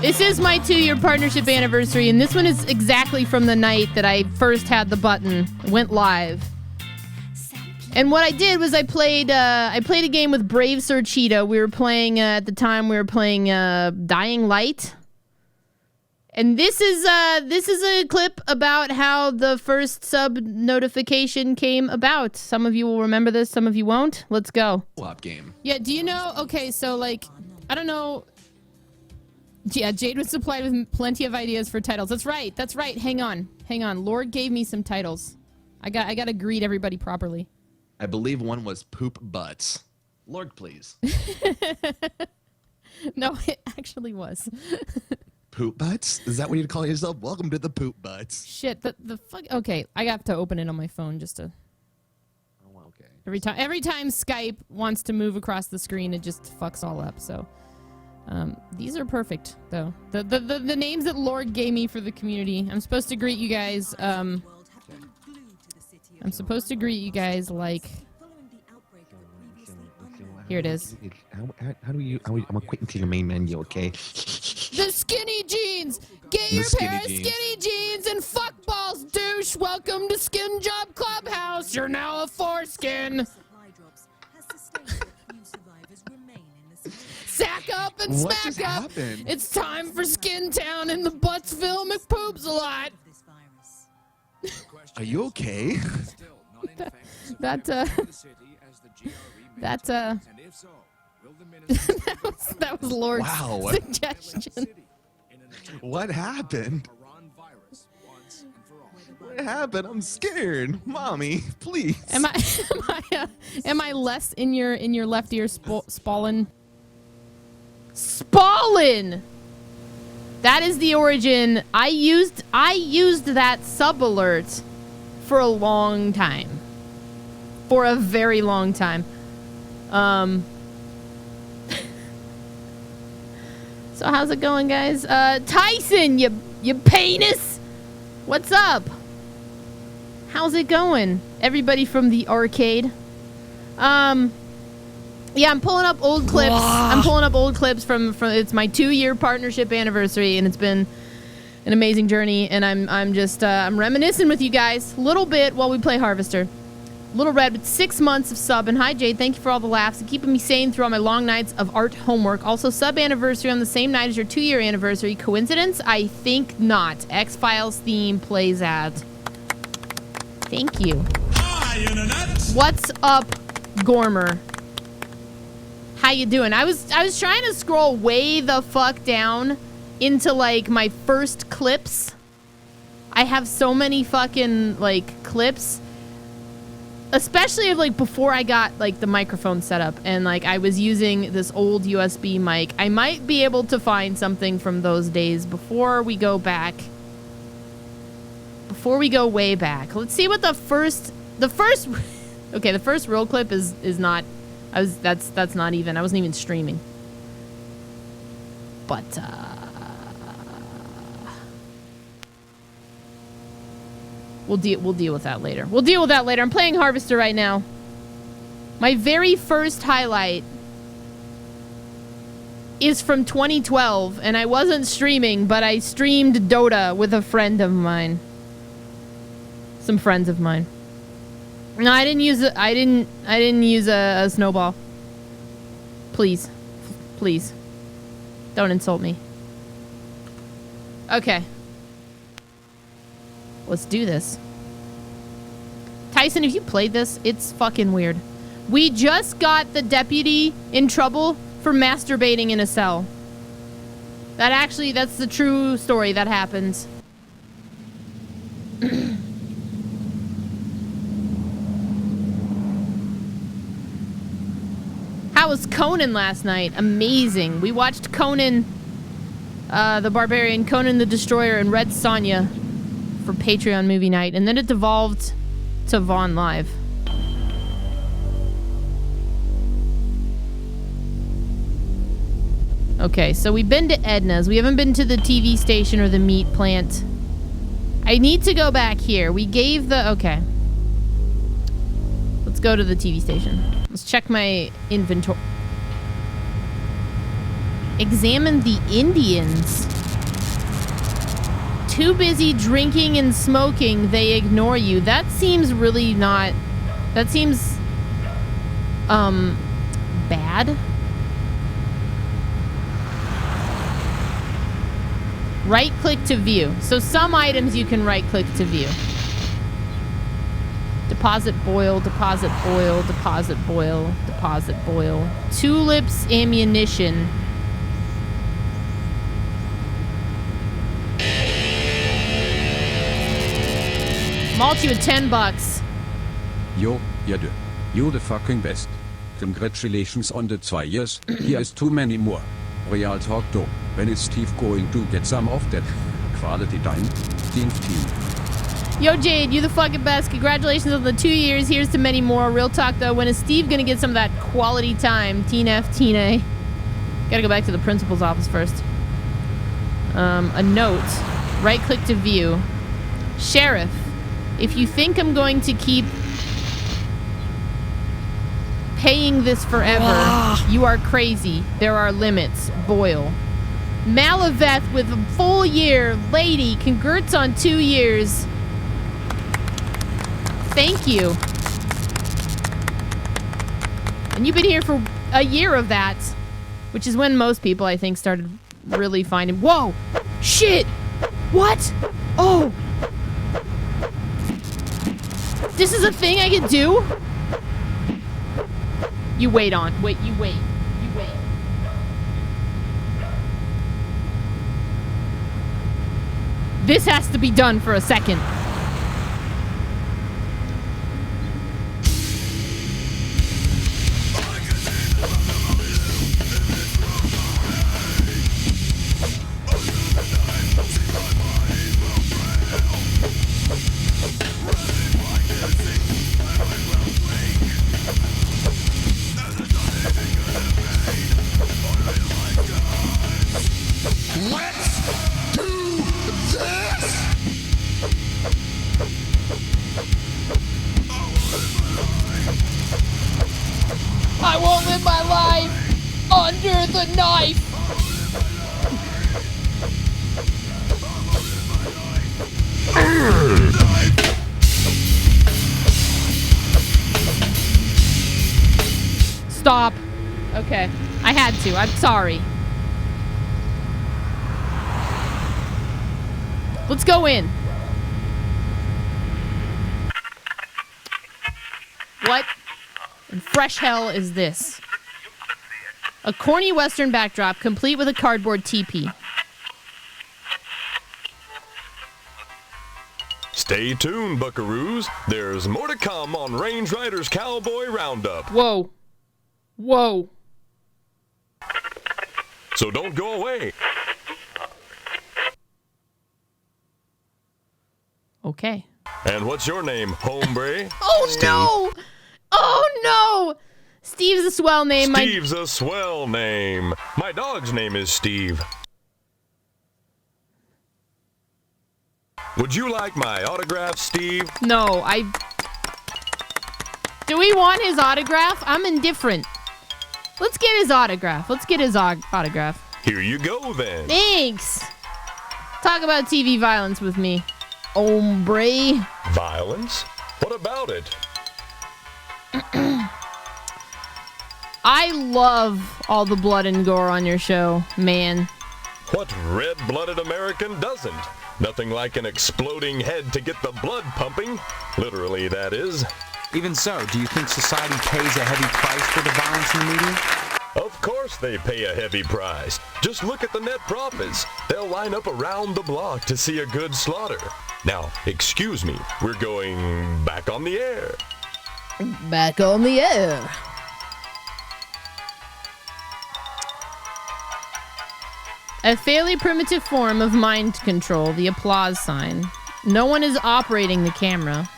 This is my 2-year partnership anniversary, and this one is exactly from the night that I first had the button, went live. And what I did was I played a game with Brave Sir Cheetah. We were playing at the time Dying Light. And this is a clip about how the first sub notification came about. Some of you will remember this, some of you won't. Let's go. Co-op game. Yeah, do you know? Okay, so like, I don't know. Yeah, Jade was supplied with plenty of ideas for titles. That's right. That's right. Hang on. Lord gave me some titles. I got to greet everybody properly. I believe one was Poop Butts. Lord, please. No, it actually was. Poop Butts? Is that what you'd call yourself? Welcome to the Poop Butts. Shit, the fuck. Okay, I have to open it on my phone just to. Oh, okay. Every time Skype wants to move across the screen, it just fucks all up. So, These are perfect, though. The names that Lord gave me for the community. I'm supposed to greet you guys, I'm supposed to greet you guys like... Here it is. How do you... I'm quitting to the main menu, okay? The skinny jeans! Get your pair of skinny jeans and fuck balls, douche! Welcome to Skin Job Clubhouse! You're now a foreskin! Sack up and What smack just up! happened? It's time for Skin Town and the Buttsville McPoops a lot! Are you okay? that was Lord's Wow. suggestion. What happened? What happened? I'm scared. Mommy, please. Am I less in your left ear Spallin? Spallin! That is the origin. I used that sub alert for a long time. For a very long time. So how's it going, guys? Tyson, you penis! What's up? How's it going? Everybody from the arcade. Yeah, I'm pulling up old clips. I'm pulling up old clips from it's my 2-year partnership anniversary, and it's been an amazing journey, and I'm just I'm reminiscing with you guys a little bit while we play Harvester. Little Red with 6 months of sub, and hi Jade, thank you for all the laughs and keeping me sane through all my long nights of art homework. Also, sub anniversary on the same night as your 2-year anniversary. Coincidence? I think not. X-Files theme plays at. Thank you. Hi, Internet. What's up, Gormer? How you doing? I was trying to scroll way the fuck down into like my first clips. I have so many fucking like clips. Especially like before I got like the microphone set up and like I was using this old USB mic. I might be able to find something from those days before we go back. Before we go way back. Let's see what the first okay, the first real clip is not that's not even. I wasn't even streaming. But We'll deal with that later. We'll deal with that later. I'm playing Harvester right now. My very first highlight is from 2012, and I wasn't streaming, but I streamed Dota with a friend of mine. Some friends of mine. No, I didn't use a snowball. Please. Please. Don't insult me. Okay. Let's do this. Tyson, if you played this, it's fucking weird. We just got the deputy in trouble for masturbating in a cell. That's the true story that happens. How was Conan last night? Amazing. We watched Conan the Barbarian, Conan the Destroyer, and Red Sonja for Patreon movie night, and then it devolved to Vaughn Live. Okay, so we've been to Edna's. We haven't been to the TV station or the meat plant. I need to go back here. We gave the... Okay. Let's go to the TV station. Let's check my inventory. Examine the Indians. Too busy drinking and smoking, they ignore you. That seems really not... That seems... bad. Right-click to view. So some items you can right-click to view. Deposit boil, deposit boil, deposit boil, deposit boil. Tulips ammunition. Multi with $10. Yo, yeah, you're the fucking best. Congratulations on the 2 years. Here is too many more. Real talk though. When is Steve going to get some of that quality time? Team. Yo, Jade, you the fucking best. Congratulations on the 2 years. Here's to many more. Real talk though. When is Steve gonna get some of that quality time? Teen F, Teen A. Gotta go back to the principal's office first. A note. Right-click to view. Sheriff, if you think I'm going to keep paying this forever, you are crazy. There are limits. Boyle. Malaveth with a full year. Lady, congrats on 2 years. Thank you. And you've been here for a year of that, which is when most people, I think, started really finding... Whoa! Shit! What? Oh! This is a thing I can do? You wait on. You wait. This has to be done for a second. I won't live my life under the knife. Stop. Okay. I had to. I'm sorry. Let's go in. What in fresh hell is this? A corny western backdrop complete with a cardboard teepee. Stay tuned, buckaroos. There's more to come on Range Riders Cowboy Roundup. Whoa. Whoa. So don't go away. Okay. And what's your name, hombre? Oh, Steve. No! Oh, no! Steve's a swell name. Steve's a swell name. My dog's name is Steve. Would you like my autograph, Steve? No, Do we want his autograph? I'm indifferent. Let's get his autograph. Autograph. Here you go, then. Thanks. Talk about TV violence with me, hombre. Violence? What about it? I love all the blood and gore on your show, man. What red-blooded American doesn't? Nothing like an exploding head to get the blood pumping. Literally, that is. Even so, do you think society pays a heavy price for the violence in the media? Of course they pay a heavy price. Just look at the net profits. They'll line up around the block to see a good slaughter. Now, excuse me, we're going back on the air. Back on the air. A fairly primitive form of mind control, the applause sign. No one is operating the camera.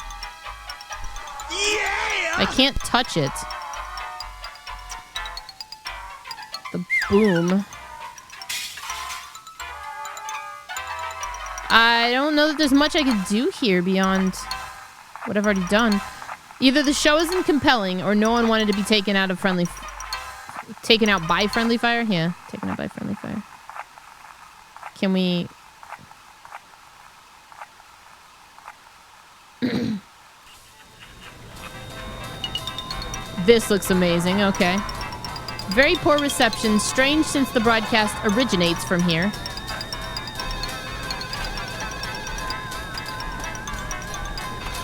Yeah! I can't touch it. The boom. I don't know that there's much I could do here beyond what I've already done. Either the show isn't compelling or no one wanted to be taken out by friendly fire? Yeah, taken out by friendly fire. Can we... This looks amazing, okay. Very poor reception, strange since the broadcast originates from here.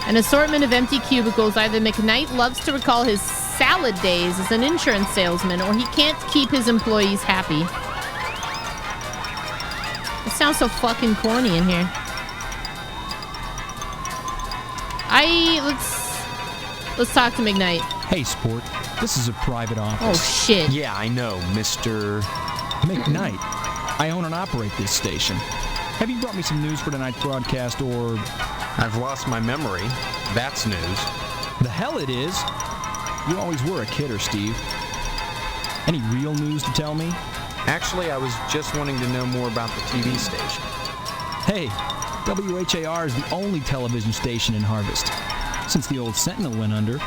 An assortment of empty cubicles. Either McKnight loves to recall his salad days as an insurance salesman, or he can't keep his employees happy. It sounds so fucking corny in here. Let's talk to McKnight. Hey, sport. This is a private office. Oh, shit. Yeah, I know, Mr. McKnight. I own and operate this station. Have you brought me some news for tonight's broadcast, or... I've lost my memory. That's news. The hell it is. You always were a kidder, Steve. Any real news to tell me? Actually, I was just wanting to know more about the TV station. Hey, WHAR is the only television station in Harvest. Since the old Sentinel went under,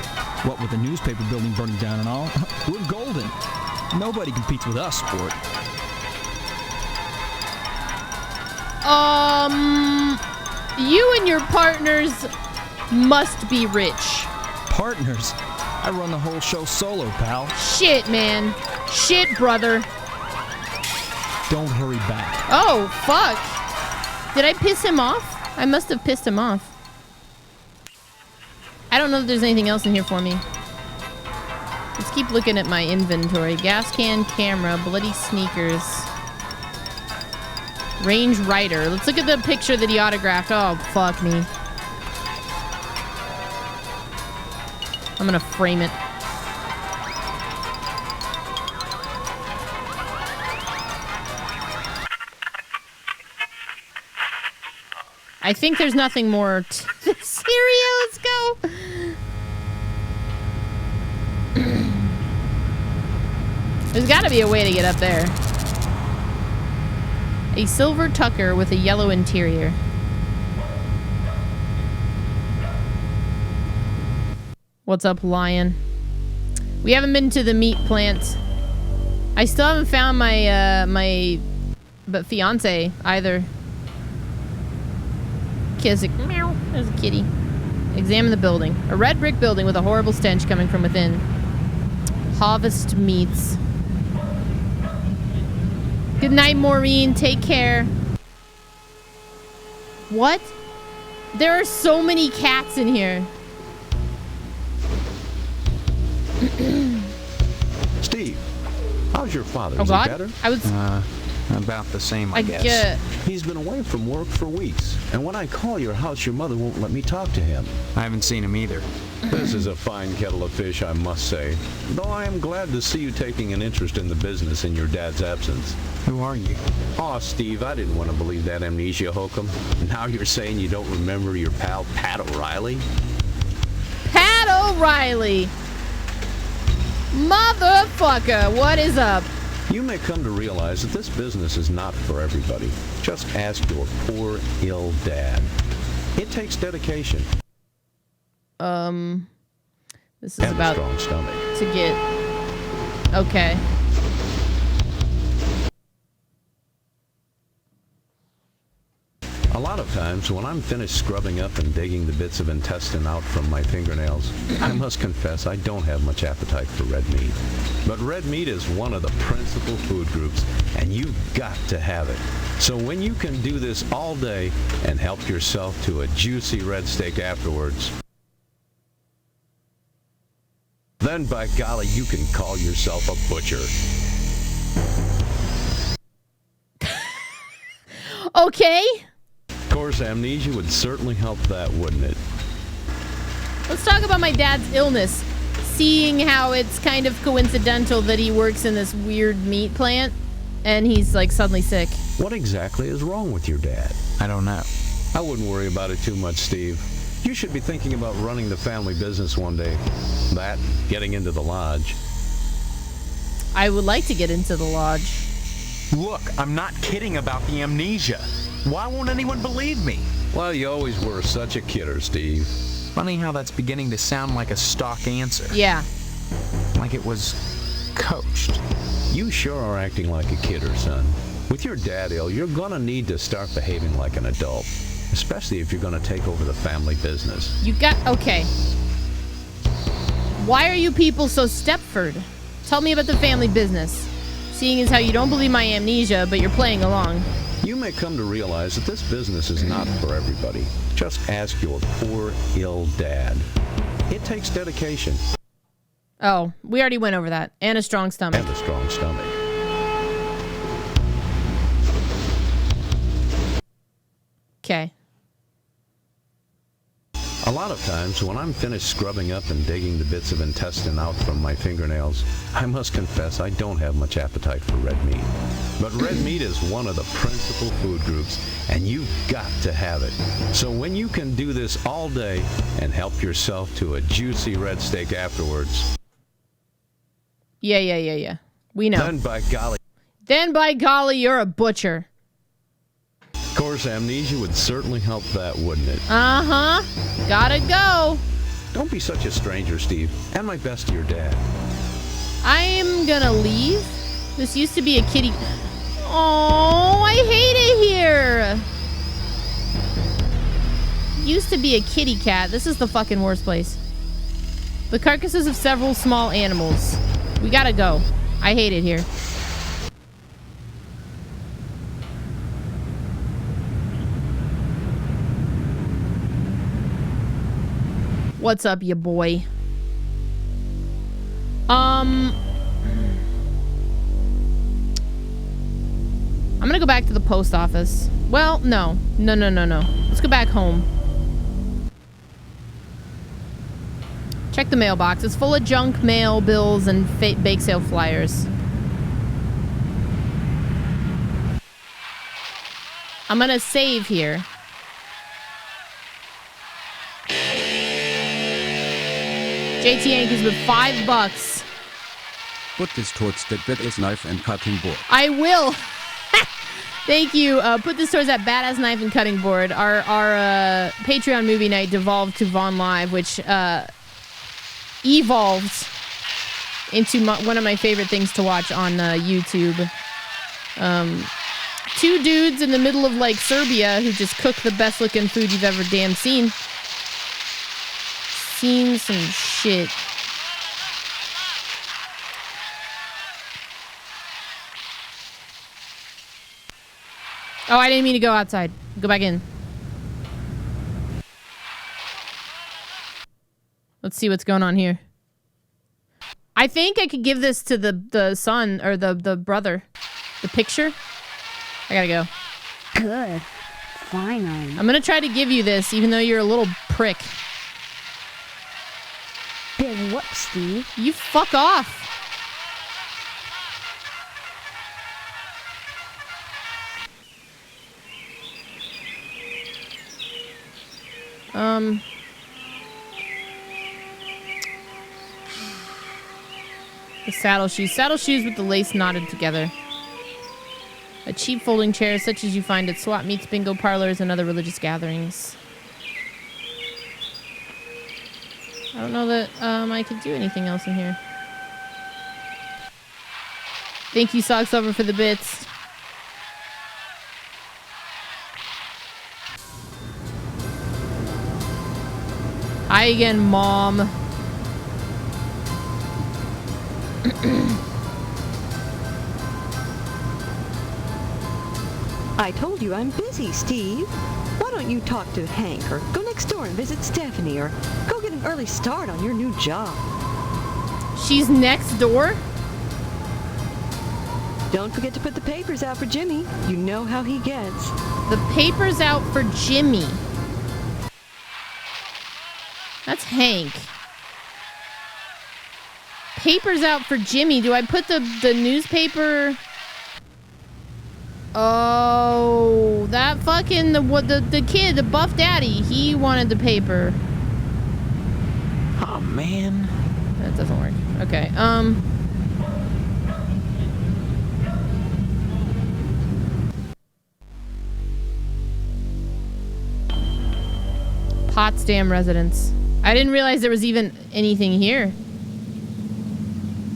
what with the newspaper building burning down and all, we're golden. Nobody competes with us, sport. You and your partners must be rich. Partners? I run the whole show solo, pal. Shit, man. Shit, brother. Don't hurry back. Oh, fuck. Did I piss him off? I must have pissed him off. I don't know if there's anything else in here for me. Let's keep looking at my inventory. Gas can, camera, bloody sneakers. Range Rider. Let's look at the picture that he autographed. Oh, fuck me. I'm gonna frame it. I think there's nothing more to this area. Let's go. There's gotta be a way to get up there. A silver Tucker with a yellow interior. What's up, Lion? We haven't been to the meat plant. I still haven't found my fiance either. Kizik. Meow. There's a kitty. Examine the building. A red brick building with a horrible stench coming from within. Harvest Meats. Good night, Maureen. Take care. What? There are so many cats in here. Steve, how's your father? Oh, Is God. he better? I was... About the same, I guess. He's been away from work for weeks, and when I call your house, your mother won't let me talk to him. I haven't seen him either. This is a fine kettle of fish, I must say. Though I am glad to see you taking an interest in the business in your dad's absence. Who are you? Aw, Steve, I didn't want to believe that amnesia hokum. Now you're saying you don't remember your pal Pat O'Reilly? Pat O'Reilly. Motherfucker, what is up? You may come to realize that this business is not for everybody. Just ask your poor, ill dad. It takes dedication. This is and about a strong stomach. to get... Okay. A lot of times, when I'm finished scrubbing up and digging the bits of intestine out from my fingernails, I must confess I don't have much appetite for red meat. But red meat is one of the principal food groups, and you've got to have it. So when you can do this all day and help yourself to a juicy red steak afterwards, then by golly, you can call yourself a butcher. Okay. Of course, amnesia would certainly help that, wouldn't it? Let's talk about my dad's illness. Seeing how it's kind of coincidental that he works in this weird meat plant and he's like suddenly sick. What exactly is wrong with your dad? I don't know. I wouldn't worry about it too much, Steve. You should be thinking about running the family business one day. That, getting into the lodge. I would like to get into the lodge. Look, I'm not kidding about the amnesia. Why won't anyone believe me? Well, you always were such a kidder, Steve. Funny how that's beginning to sound like a stock answer. Yeah. Like it was coached. You sure are acting like a kidder, son. With your dad ill, you're gonna need to start behaving like an adult. Especially if you're gonna take over the family business. You got... Okay. Why are you people so Stepford? Tell me about the family business. Seeing as how you don't believe my amnesia, but you're playing along. You may come to realize that this business is not for everybody. Just ask your poor, ill dad. It takes dedication. Oh, we already went over that. And a strong stomach. And a strong stomach. Okay. A lot of times, when I'm finished scrubbing up and digging the bits of intestine out from my fingernails, I must confess I don't have much appetite for red meat. But red meat is one of the principal food groups, and you've got to have it. So when you can do this all day and help yourself to a juicy red steak afterwards, Yeah. We know. then by golly, Then by golly, you're a butcher. Of course, amnesia would certainly help that, wouldn't it? Uh-huh. Gotta go. Don't be such a stranger, Steve. And my best to your dad. I'm gonna leave. This used to be a kitty... Oh, I hate it here. Used to be a kitty cat. This is the fucking worst place. The carcasses of several small animals. We gotta go. I hate it here. What's up, ya boy? I'm gonna go back to the post office. Well, no. No. Let's go back home. Check the mailbox. It's full of junk mail, bills, and bake sale flyers. I'm gonna save here. JT Yankees with $5. Put this towards the badass knife and cutting board. I will. Thank you. Put this towards that badass knife and cutting board. Our Patreon movie night devolved to Vaughn Live, which evolved into one of my favorite things to watch on YouTube. Two dudes in the middle of like Serbia who just cook the best looking food you've ever damn seen. Seen some shit. Oh, I didn't mean to go outside. Go back in. Let's see what's going on here. I think I could give this to the son or the brother. The picture. I gotta go. Good. Finally. I'm gonna try to give you this, even though you're a little prick. Big whoop, Steve. You fuck off. The saddle shoes with the lace knotted together. A cheap folding chair such as you find at swap meets, bingo parlors, and other religious gatherings. I don't know that I could do anything else in here. Thank you, Socks Over, for the bits. Hi again, Mom. I told you I'm busy, Steve. Why don't you talk to Hank or go next door and visit Stephanie or go get an early start on your new job? She's next door? Don't forget to put the papers out for Jimmy. You know how he gets. The papers out for Jimmy. That's Hank. Papers out for Jimmy. Do I put the newspaper? Oh, that fucking the kid, the buff daddy, he wanted the paper. Oh man, that doesn't work. Okay. Potsdam residence. I didn't realize there was even anything here.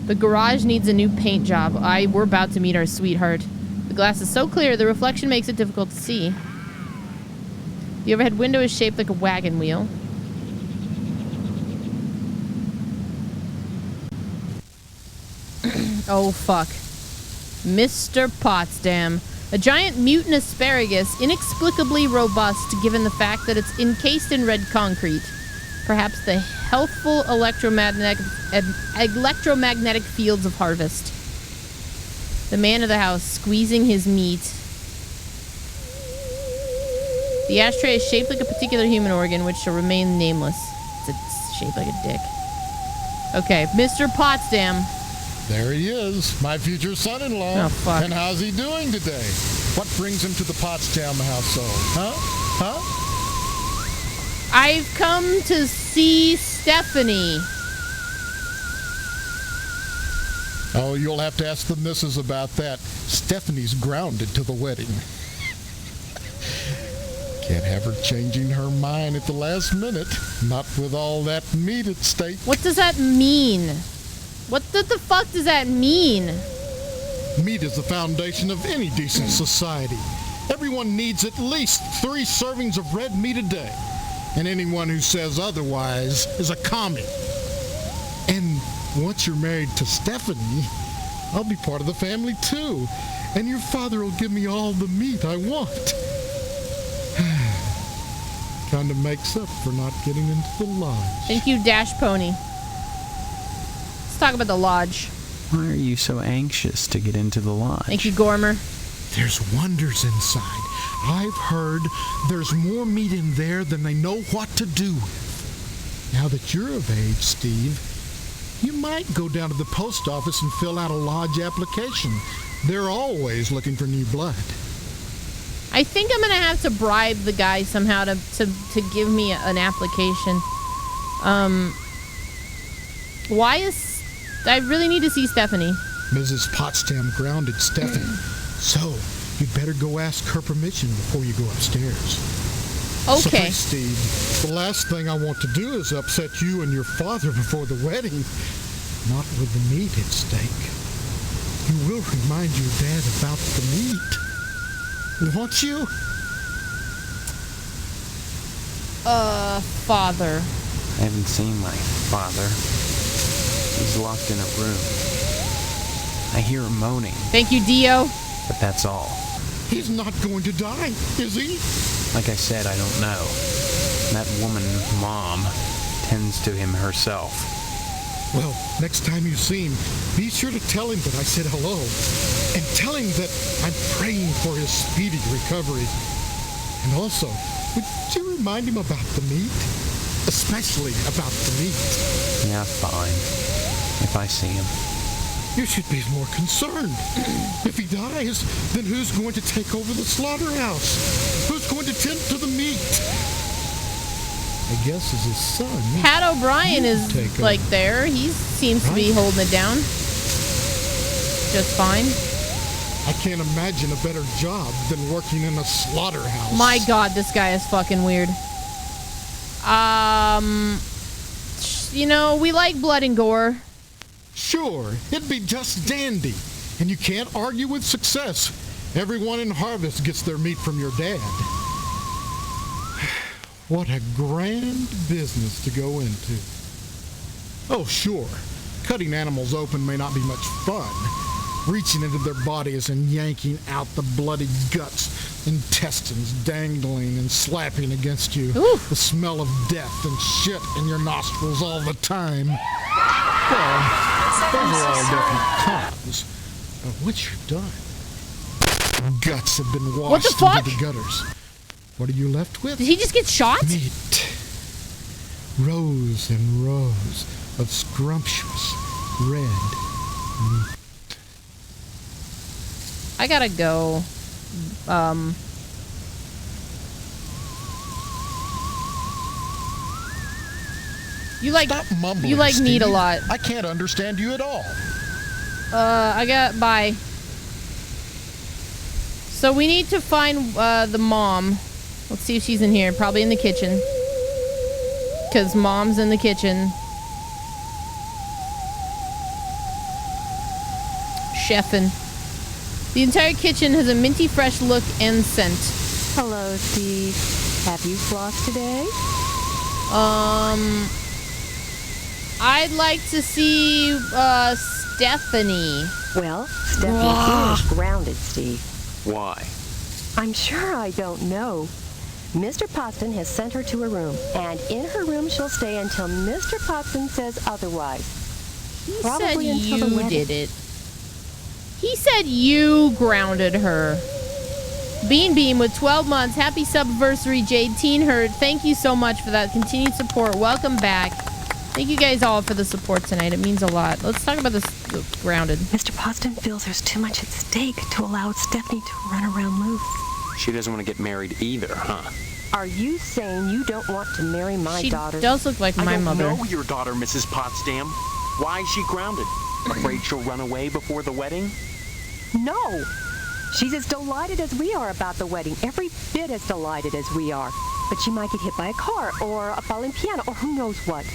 The garage needs a new paint job. We're about to meet our sweetheart. The glass is so clear, the reflection makes it difficult to see. The overhead window is shaped like a wagon wheel. Oh, fuck. Mr. Potsdam. A giant mutant asparagus, inexplicably robust given the fact that it's encased in red concrete. Perhaps the healthful electromagnetic fields of harvest. The man of the house squeezing his meat. The ashtray is shaped like a particular human organ, which shall remain nameless. It's shaped like a dick. Okay, Mr. Potsdam. There he is, my future son-in-law. Oh, fuck. And how's he doing today? What brings him to the Potsdam household? Huh? I've come to see Stephanie. Oh, you'll have to ask the missus about that. Stephanie's grounded to the wedding. Can't have her changing her mind at the last minute. Not with all that meat at stake. What does that mean? What the fuck does that mean? Meat is the foundation of any decent society. Everyone needs at least 3 servings of red meat a day. And anyone who says otherwise is a commie. And once you're married to Stephanie, I'll be part of the family too. And your father will give me all the meat I want. Kind of makes up for not getting into the lodge. Thank you, Dash Pony. Let's talk about the lodge. Why are you so anxious to get into the lodge? Thank you, Gormer. There's wonders inside. I've heard there's more meat in there than they know what to do with. Now that you're of age, Steve, you might go down to the post office and fill out a lodge application. They're always looking for new blood. I think I'm gonna have to bribe the guy somehow to give me an application. Why is... I really need to see Stephanie. Mrs. Potsdam grounded Stephanie. So, you'd better go ask her permission before you go upstairs. Okay. Sorry, Steve. The last thing I want to do is upset you and your father before the wedding. Not with the meat at stake. You will remind your dad about the meat. Won't you? Father. I haven't seen my father. He's locked in a room. I hear him moaning. Thank you, Dio. But that's all. He's not going to die, is he? Like I said, I don't know. That woman, Mom, tends to him herself. Well, next time you see him, be sure to tell him that I said hello. And tell him that I'm praying for his speedy recovery. And also, would you remind him about the meat? Especially about the meat. Yeah, fine. If I see him. You should be more concerned. If he dies, then who's going to take over the slaughterhouse? Who's going to tend to the meat? I guess it's his son. Pat O'Brien is like there. He seems to be holding it down. Just fine. I can't imagine a better job than working in a slaughterhouse. My God, this guy is fucking weird. You know, we like blood and gore. Sure, it'd be just dandy. And you can't argue with success. Everyone in Harvest gets their meat from your dad. What a grand business to go into. Oh, sure, cutting animals open may not be much fun. Reaching into their bodies and yanking out the bloody guts, intestines dangling and slapping against you. Oof. The smell of death and shit in your nostrils all the time. Well, those are all different times. But once you're done, guts have been washed into the gutters. What are you left with? Did he just get shot? Meat. Rows and rows of scrumptious red meat. I gotta go. You like Stop mumbling, you like meat a Steve. lot. I can't understand you at all. Bye. So we need to find the mom. Let's see if she's in here. Probably in the kitchen. Because Mom's in the kitchen. Chefing. The entire kitchen has a minty fresh look and scent. Hello, Steve. Have you flossed today? I'd like to see Stephanie. Well, Stephanie is grounded, Steve. Why? I'm sure I don't know. Mr. Potsdam has sent her to her room, and in her room she'll stay until Mr. Potsdam says otherwise. He Probably said until the you wedding. did it. He said you grounded her. Bean with 12 months. Happy subversary, Jade. Teen Herd. Thank you so much for that continued support. Welcome back. Thank you guys all for the support tonight. It means a lot. Let's talk about this grounded. Mr. Potsdam feels there's too much at stake to allow Stephanie to run around loose. She doesn't want to get married either, huh? Are you saying you don't want to marry my daughter? She does look like my mother. I don't know your daughter, Mrs. Potsdam. Why is she grounded? Afraid she'll run away before the wedding? No. She's as delighted as we are about the wedding, every bit as delighted as we are. But she might get hit by a car or a falling piano or who knows what.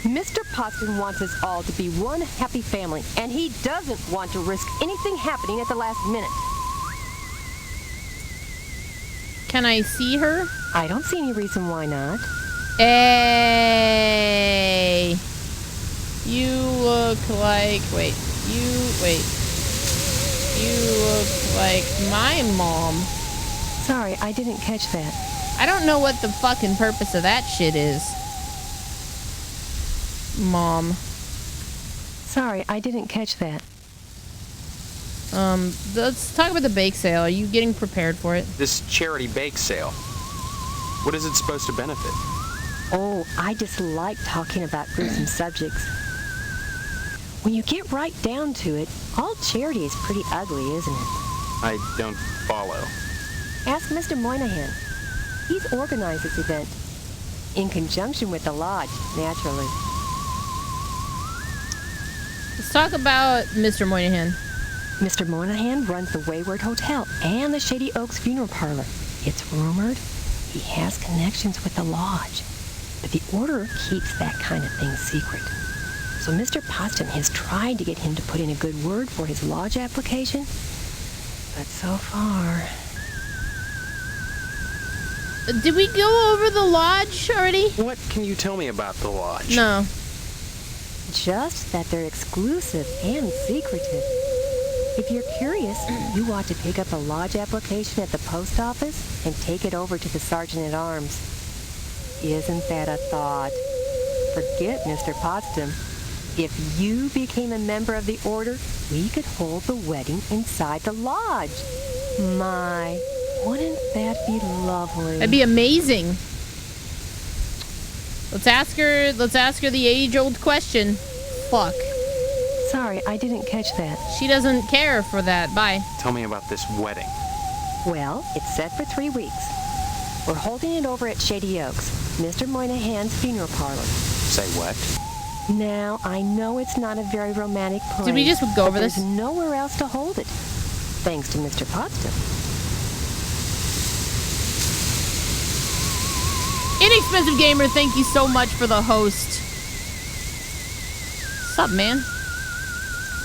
Mr. Poston wants us all to be one happy family, and he doesn't want to risk anything happening at the last minute. Can I see her? I don't see any reason why not. Hey. You look like... You look like my mom. Sorry, I didn't catch that. I don't know what the fucking purpose of that shit is. Mom. Sorry, I didn't catch that. Let's talk about the bake sale. Are you getting prepared for it? This charity bake sale. What is it supposed to benefit? Oh, I just like talking about gruesome subjects. When you get right down to it, all charity is pretty ugly, isn't it? I don't follow. Ask Mr. Moynihan. He's organized this event. In conjunction with the lodge, naturally. Let's talk about Mr. Moynihan. Mr. Moynihan runs the Wayward Hotel and the Shady Oaks Funeral Parlor. It's rumored he has connections with the lodge, but the order keeps that kind of thing secret. So Mr. Poston has tried to get him to put in a good word for his lodge application, but so far... Did we go over the lodge already? What can you tell me about the lodge? No. Just that they're exclusive and secretive. If you're curious, you ought to pick up a lodge application at the post office and take it over to the Sergeant-at-Arms. Isn't that a thought? Forget Mr. Poston. If you became a member of the order, we could hold the wedding inside the lodge. My, wouldn't that be lovely? That'd be amazing. Let's ask her the age-old question. Fuck. Sorry, I didn't catch that. She doesn't care for that. Bye. Tell me about this wedding. Well, it's set for 3 weeks. We're holding it over at Shady Oaks, Mr. Moynihan's funeral parlor. Say what? Now, I know it's not a very romantic place. Did we just go over this? There's nowhere else to hold it, thanks to Mr. Poston. Inexpensive Gamer, thank you so much for the host. What's up, man?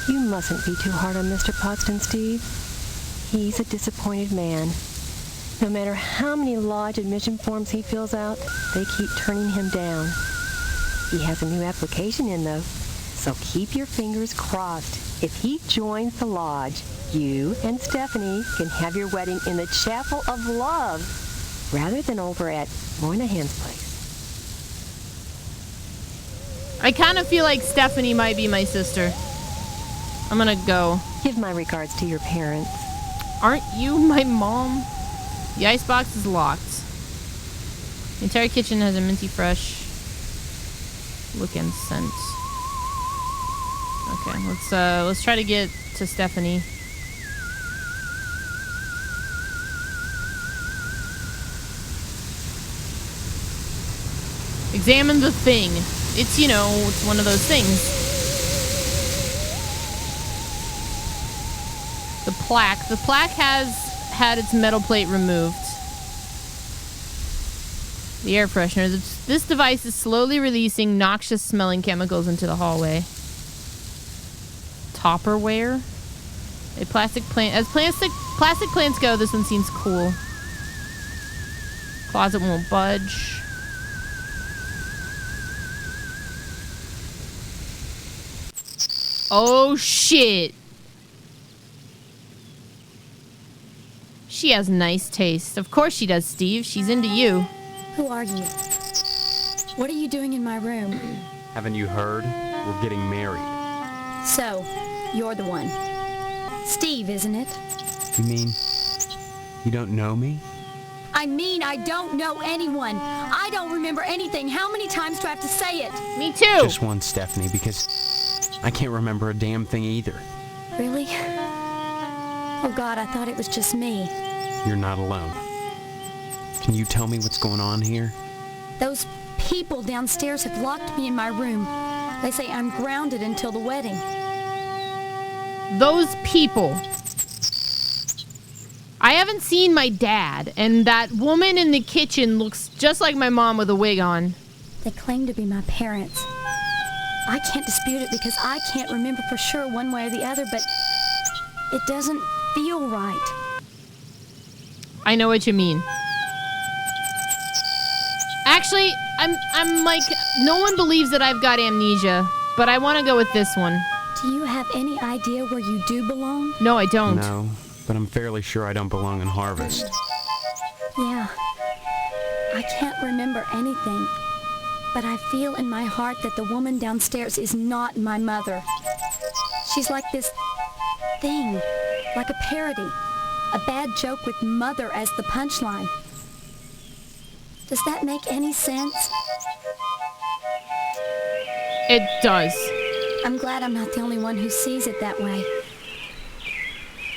You mustn't be too hard on Mr. Poston, Steve. He's a disappointed man. No matter how many lodge admission forms he fills out, they keep turning him down. He has a new application in, though, so keep your fingers crossed. If he joins the lodge, you and Stephanie can have your wedding in the Chapel of Love rather than over at Moynihan's place. I kind of feel like Stephanie might be my sister. I'm gonna go. Give my regards to your parents. Aren't you my mom? The icebox is locked. The entire kitchen has a minty fresh look and scent. Okay, let's try to get to Stephanie. Examine the thing. It's one of those things. The plaque. The plaque has had its metal plate removed. The air freshener. This device is slowly releasing noxious smelling chemicals into the hallway. Topperware. A plastic plant. As plastic plants go, this one seems cool. Closet won't budge. Oh shit. She has nice taste. Of course she does, Steve. She's into you. Who are you? What are you doing in my room? Haven't you heard? We're getting married. So, you're the one. Steve, isn't it? You mean you don't know me? I mean, I don't know anyone. I don't remember anything. How many times do I have to say it? Me too. Just one, Stephanie, because I can't remember a damn thing either. Really? Oh God, I thought it was just me. You're not alone. Can you tell me what's going on here? Those people downstairs have locked me in my room. They say I'm grounded until the wedding. those people. I haven't seen my dad, and that woman in the kitchen looks just like my mom with a wig on. They claim to be my parents. I can't dispute it because I can't remember for sure one way or the other, but it doesn't feel right. I know what you mean. Actually, I'm like, no one believes that I've got amnesia, but I want to go with this one. Do you have any idea where you do belong? No, I don't. No, but I'm fairly sure I don't belong in Harvest. Yeah. I can't remember anything, but I feel in my heart that the woman downstairs is not my mother. She's like this thing, like a parody, a bad joke with mother as the punchline. Does that make any sense? It does. I'm glad I'm not the only one who sees it that way.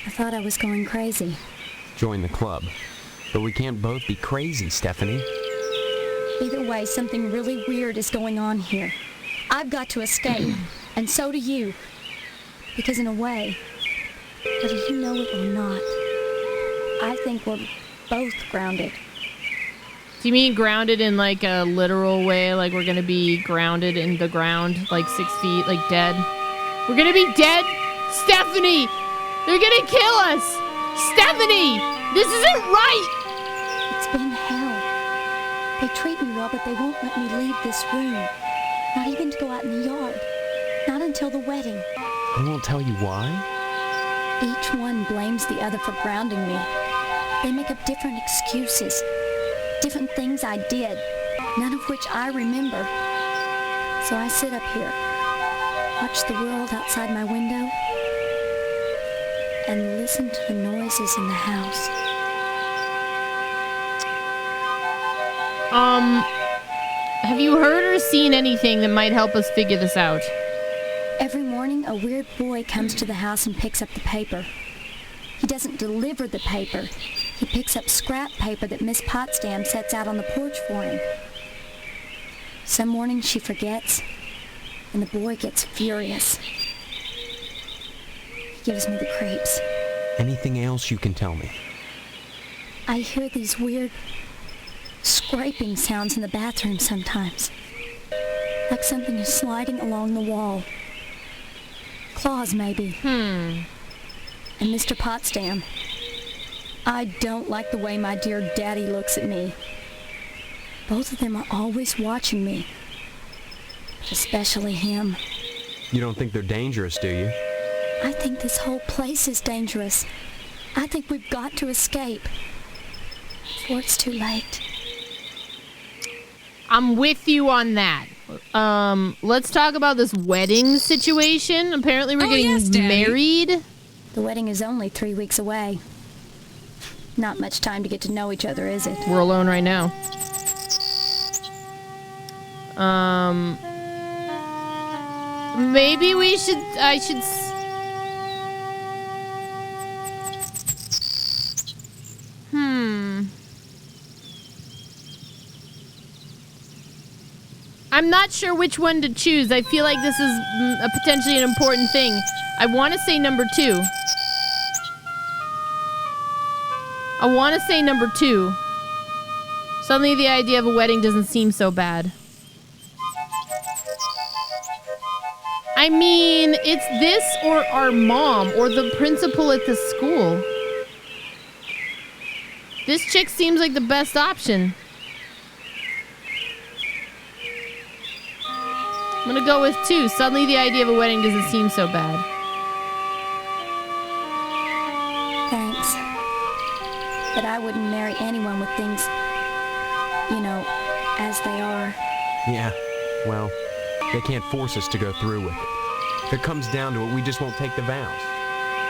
I thought I was going crazy. Join the club. But we can't both be crazy, Stephanie. Either way, something really weird is going on here. I've got to escape, and so do you. Because in a way, whether you know it or not, I think we're both grounded. Do you mean grounded in like a literal way? Like we're gonna be grounded in the ground, like 6 feet, like dead? We're gonna be dead? Stephanie! They're gonna kill us! Stephanie! This isn't right! It's been hell. They treat me well, but they won't let me leave this room. Not even to go out in the yard. Not until the wedding. They won't tell you why? Each one blames the other for grounding me. They make up different excuses. Different things I did, none of which I remember. So I sit up here, watch the world outside my window, and listen to the noises in the house. Have you heard or seen anything that might help us figure this out? Every morning, a weird boy comes to the house and picks up the paper. He doesn't deliver the paper. He picks up scrap paper that Miss Potsdam sets out on the porch for him. Some mornings she forgets, and the boy gets furious. He gives me the creeps. Anything else you can tell me? I hear these weird scraping sounds in the bathroom sometimes. Like something is sliding along the wall. Claws, maybe. And Mr. Potsdam. I don't like the way my dear daddy looks at me. Both of them are always watching me. But especially him. You don't think they're dangerous, do you? I think this whole place is dangerous. I think we've got to escape. Before it's too late. I'm with you on that. Let's talk about this wedding situation. Apparently we're getting married. The wedding is only 3 weeks away. Not much time to get to know each other, is it? We're alone right now. Maybe I should I'm not sure which one to choose. I feel like this is potentially an important thing. I want to say number 2. Suddenly the idea of a wedding doesn't seem so bad. I mean, it's this or our mom or the principal at the school. This chick seems like the best option. I'm gonna go with 2. Suddenly the idea of a wedding doesn't seem so bad. Thanks. But I wouldn't marry anyone with things, as they are. Yeah, well, they can't force us to go through with it. If it comes down to it, we just won't take the vows.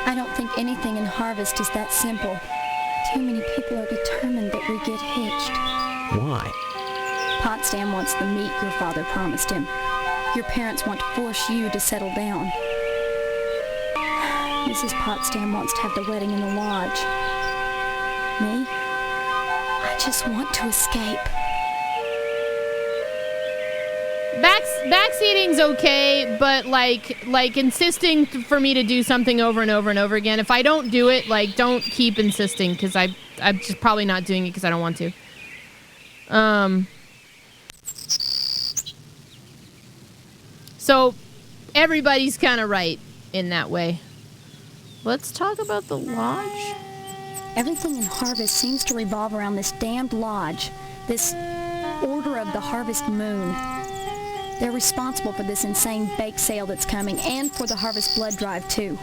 I don't think anything in Harvest is that simple. Too many people are determined that we get hitched. Why? Potsdam wants the meat your father promised him. Your parents want to force you to settle down. Mrs. Potsdam wants to have the wedding in the lodge. Me? I just want to escape. backseating's okay, but like insisting for me to do something over and over and over again. If I don't do it, like, don't keep insisting, because I'm just probably not doing it because I don't want to. So everybody's kind of right in that way. Let's talk about the lodge. Everything in Harvest seems to revolve around this damned lodge, this Order of the Harvest Moon. They're responsible for this insane bake sale that's coming, and for the Harvest Blood Drive, too.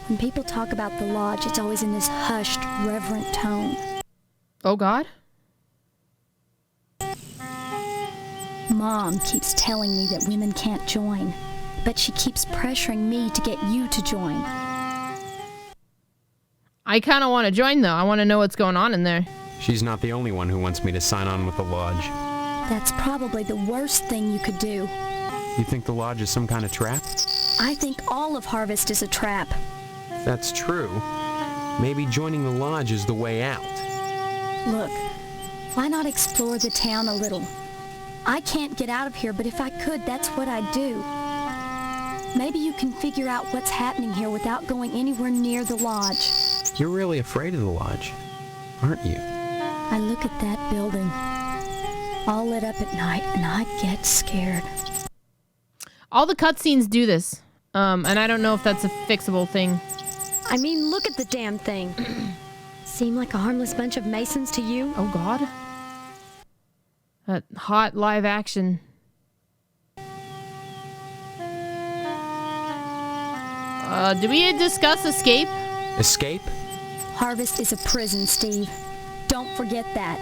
When people talk about the lodge, it's always in this hushed, reverent tone. Oh, God? Mom keeps telling me that women can't join, but she keeps pressuring me to get you to join. I kind of want to join, though. I want to know what's going on in there. She's not the only one who wants me to sign on with the lodge. That's probably the worst thing you could do. You think the lodge is some kind of trap? I think all of Harvest is a trap. If that's true, maybe joining the lodge is the way out. Look, why not explore the town a little? I can't get out of here, but if I could, that's what I'd do. Maybe you can figure out what's happening here without going anywhere near the lodge. You're really afraid of the lodge, aren't you? I look at that building, all lit up at night, and I get scared. All the cutscenes do this, and I don't know if that's a fixable thing. I mean, look at the damn thing. Seem like a harmless bunch of Masons to you? Oh, God. That hot live action. Did we discuss escape? Escape? Harvest is a prison, Steve. Don't forget that.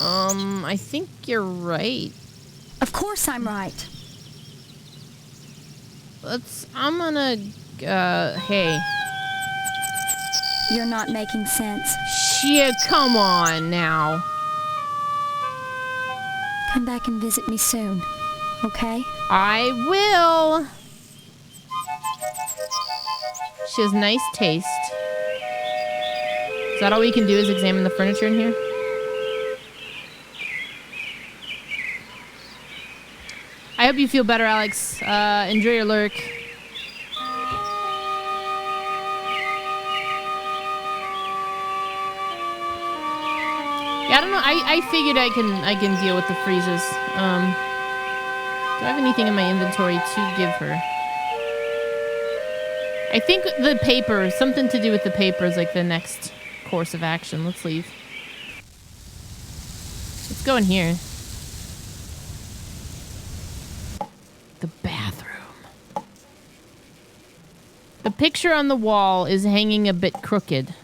I think you're right. Of course I'm right. I'm gonna, hey. You're not making sense. Shit, come on now. Come back and visit me soon, okay? I will. She has nice taste. Is that all we can do is examine the furniture in here? I hope you feel better, Alex. Enjoy your lurk. Yeah, I don't know. I figured I can deal with the freezes. Do I have anything in my inventory to give her? I think the paper, something to do with the paper, is like the next course of action. Let's leave. Let's go in here. The bathroom. The picture on the wall is hanging a bit crooked.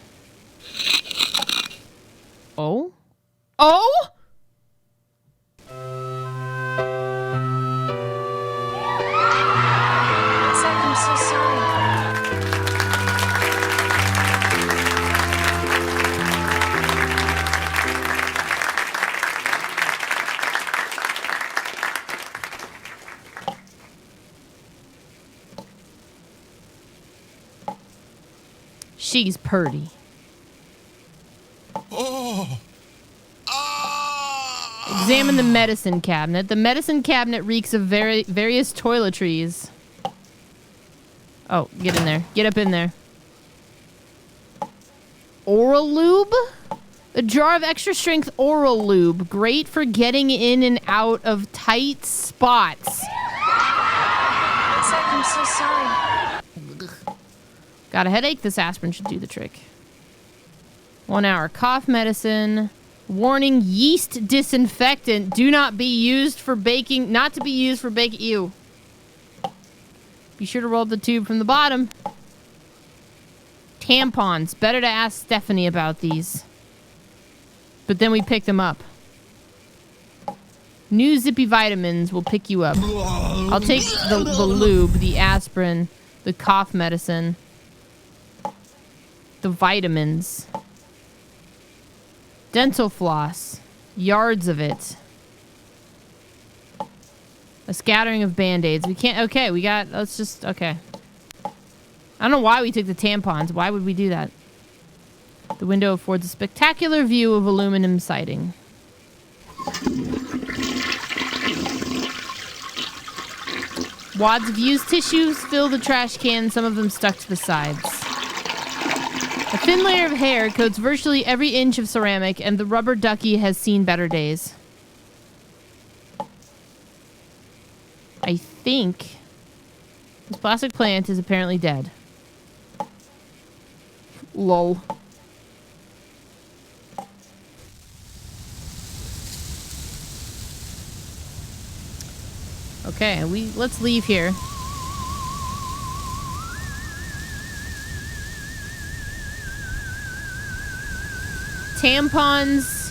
Oh? Oh? Zach, I'm so sorry. She's purty. Oh. Examine the medicine cabinet. The medicine cabinet reeks of various toiletries. Oh, get in there. Get up in there. Oral lube? A jar of extra strength oral lube. Great for getting in and out of tight spots. Zach, I'm so sorry. Got a headache? This aspirin should do the trick. 1 hour cough medicine. Warning, yeast disinfectant. Do not be used for baking. Not to be used for baking. Ew. Be sure to roll the tube from the bottom. Tampons. Better to ask Stephanie about these. But then we pick them up. New Zippy vitamins will pick you up. I'll take the lube, the aspirin, the cough medicine, the vitamins. Dental floss. Yards of it. A scattering of band-aids. We can't... Okay, we got... Let's just... Okay. I don't know why we took the tampons. Why would we do that? The window affords a spectacular view of aluminum siding. Wads of used tissues fill the trash can, some of them stuck to the sides. A thin layer of hair coats virtually every inch of ceramic, and the rubber ducky has seen better days. I think this plastic plant is apparently dead. Lol. Okay, let's leave here. Tampons,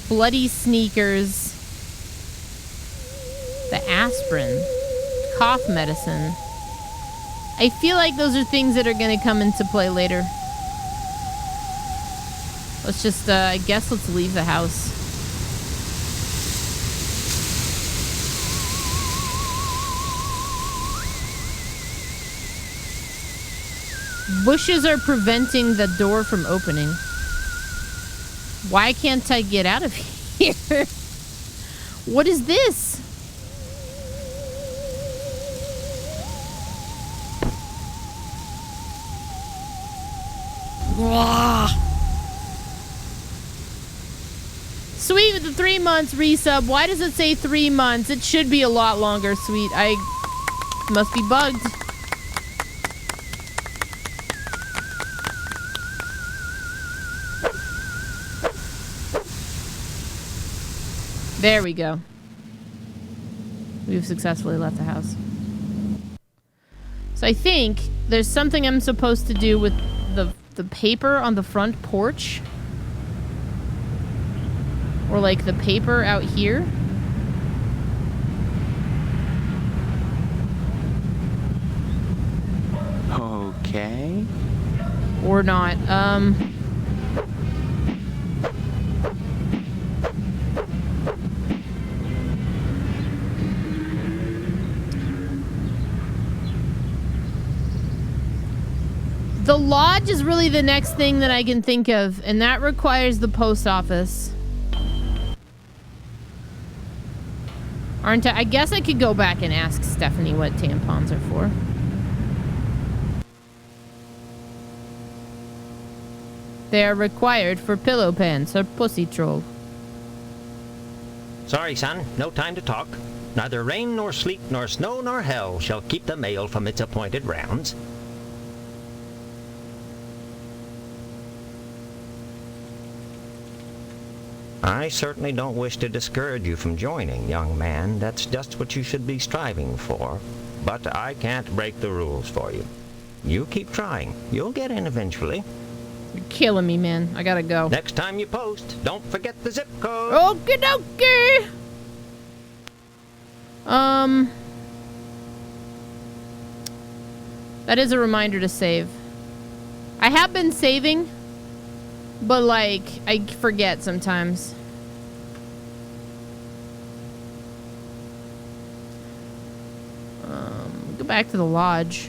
bloody sneakers, the aspirin, cough medicine. I feel like those are things that are going to come into play later. Let's just, I guess let's leave the house. Bushes are preventing the door from opening. Why can't I get out of here? What is this? Sweet with the 3 months resub. Why does it say 3 months? It should be a lot longer, Sweet. I must be bugged. There we go. We've successfully left the house. So I think there's something I'm supposed to do with the paper on the front porch. Or like the paper out here. Okay. Or not. The lodge is really the next thing that I can think of, and that requires the post office. Aren't I guess I could go back and ask Stephanie what tampons are for. They are required for pillow pants or pussy troll. Sorry, son, no time to talk. Neither rain nor sleet nor snow nor hell shall keep the mail from its appointed rounds. I certainly don't wish to discourage you from joining, young man. That's just what you should be striving for. But I can't break the rules for you. You keep trying. You'll get in eventually. You're killing me, man. I gotta go. Next time you post, don't forget the zip code. Okie dokie. That is a reminder to save. I have been saving, but like, I forget sometimes. Go back to the lodge.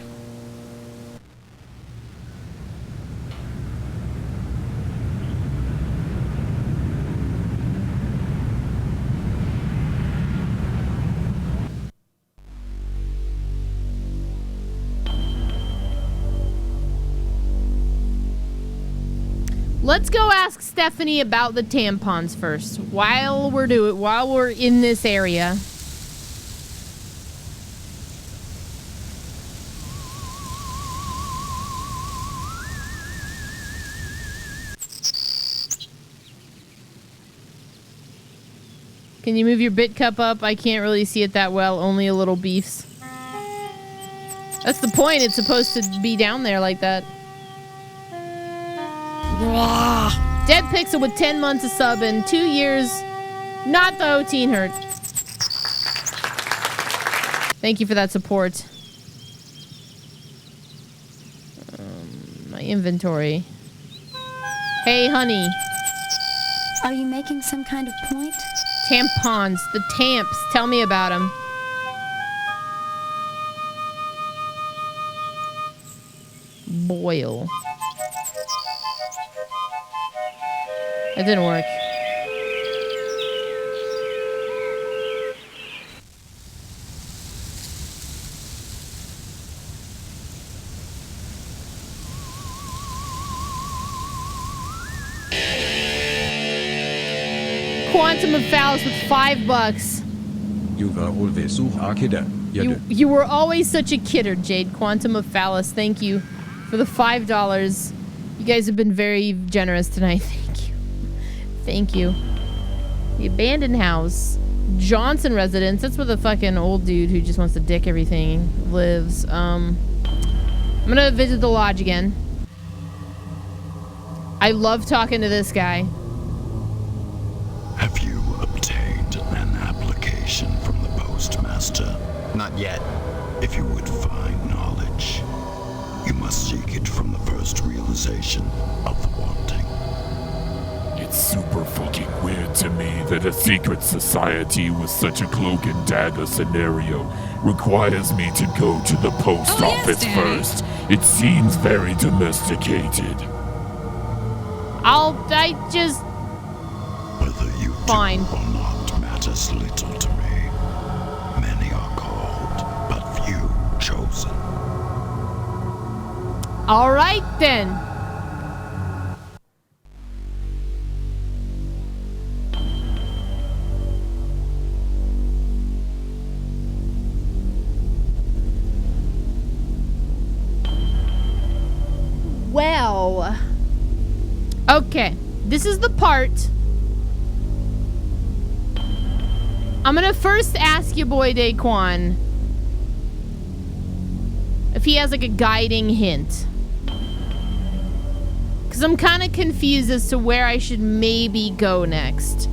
Let's go ask Stephanie about the tampons first. While we're in this area. Can you move your bit cup up? I can't really see it that well. Only a little beefs. That's the point. It's supposed to be down there like that. Dead Pixel with 10 months of sub and 2 years. Not though, Teen Hurt. Thank you for that support. My inventory. Hey, honey. Are you making some kind of point? Tampons. The tamps. Tell me about them. Boil. It didn't work. Quantum of Phallus with $5. You were always so a kidder. You were always such a kidder, Jade. Quantum of Phallus, thank you for the $5. You guys have been very generous tonight. Thank you. Thank you. The abandoned house. Johnson residence. That's where the fucking old dude who just wants to dick everything lives. I'm gonna visit the lodge again. I love talking to this guy. Have you obtained an application from the postmaster? Not yet. If you would find knowledge, you must seek it from the first realization of the wanting. It's super fucking weird to me that a secret society with such a cloak and dagger scenario requires me to go to the post office first. It seems very domesticated. I just... Whether you Fine. do or not matters little to me. Many are called, but few chosen. All right, then. Well... Okay, this is the part. I'm gonna first ask your boy Daquan if he has like a guiding hint. Because I'm kind of confused as to where I should maybe go next.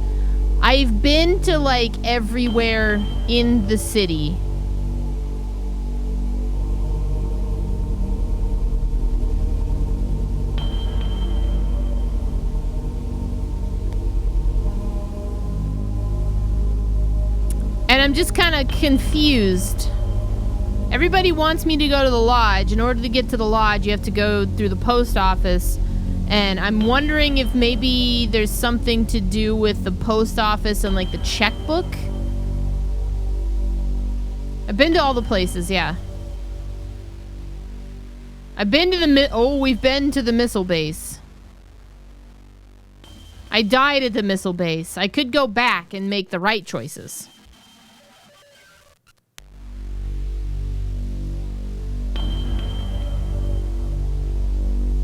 I've been to like everywhere in the city. And I'm just kind of confused. Everybody wants me to go to the lodge. In order to get to the lodge, you have to go through the post office. And I'm wondering if maybe there's something to do with the post office and like the checkbook. I've been to all the places, yeah. I've been to the we've been to the missile base. I died at the missile base. I could go back and make the right choices.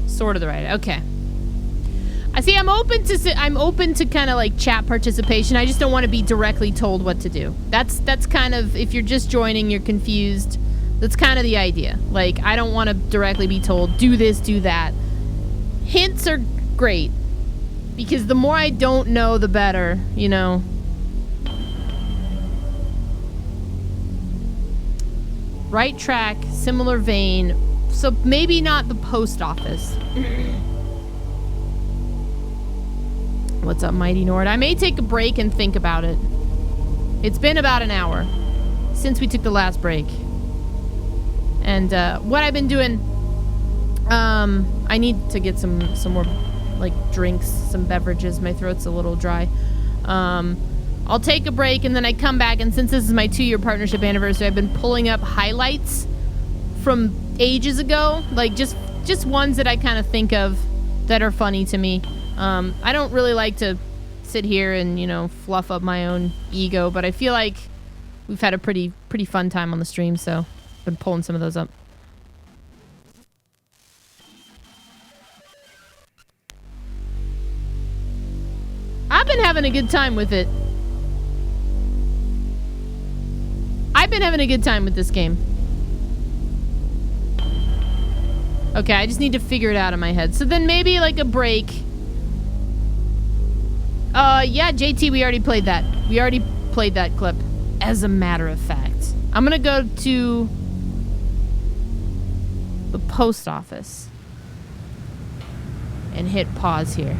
Sort of the right. Okay. I see. I'm open to kind of like chat participation. I just don't want to be directly told what to do. That's kind of, if you're just joining, you're confused. That's kind of the idea. Like, I don't want to directly be told, do this, do that. Hints are great. Because the more I don't know, the better, you know. Right track, similar vein. So maybe not the post office. What's up, Mighty Nord? I may take a break and think about it. It's been about an hour since we took the last break. And what I've been doing, I need to get some more like drinks, some beverages. My throat's a little dry. I'll take a break and then I come back, and since this is my 2-year partnership anniversary, I've been pulling up highlights from ages ago, like just ones that I kind of think of that are funny to me. I don't really like to sit here and, you know, fluff up my own ego, but I feel like we've had a pretty fun time on the stream, so I've been pulling some of those up. I've been having a good time with it. I've been having a good time with this game. Okay, I just need to figure it out in my head. So then maybe like a break. Yeah, JT, we already played that. We already played that clip, as a matter of fact. I'm gonna go to the post office and hit pause here.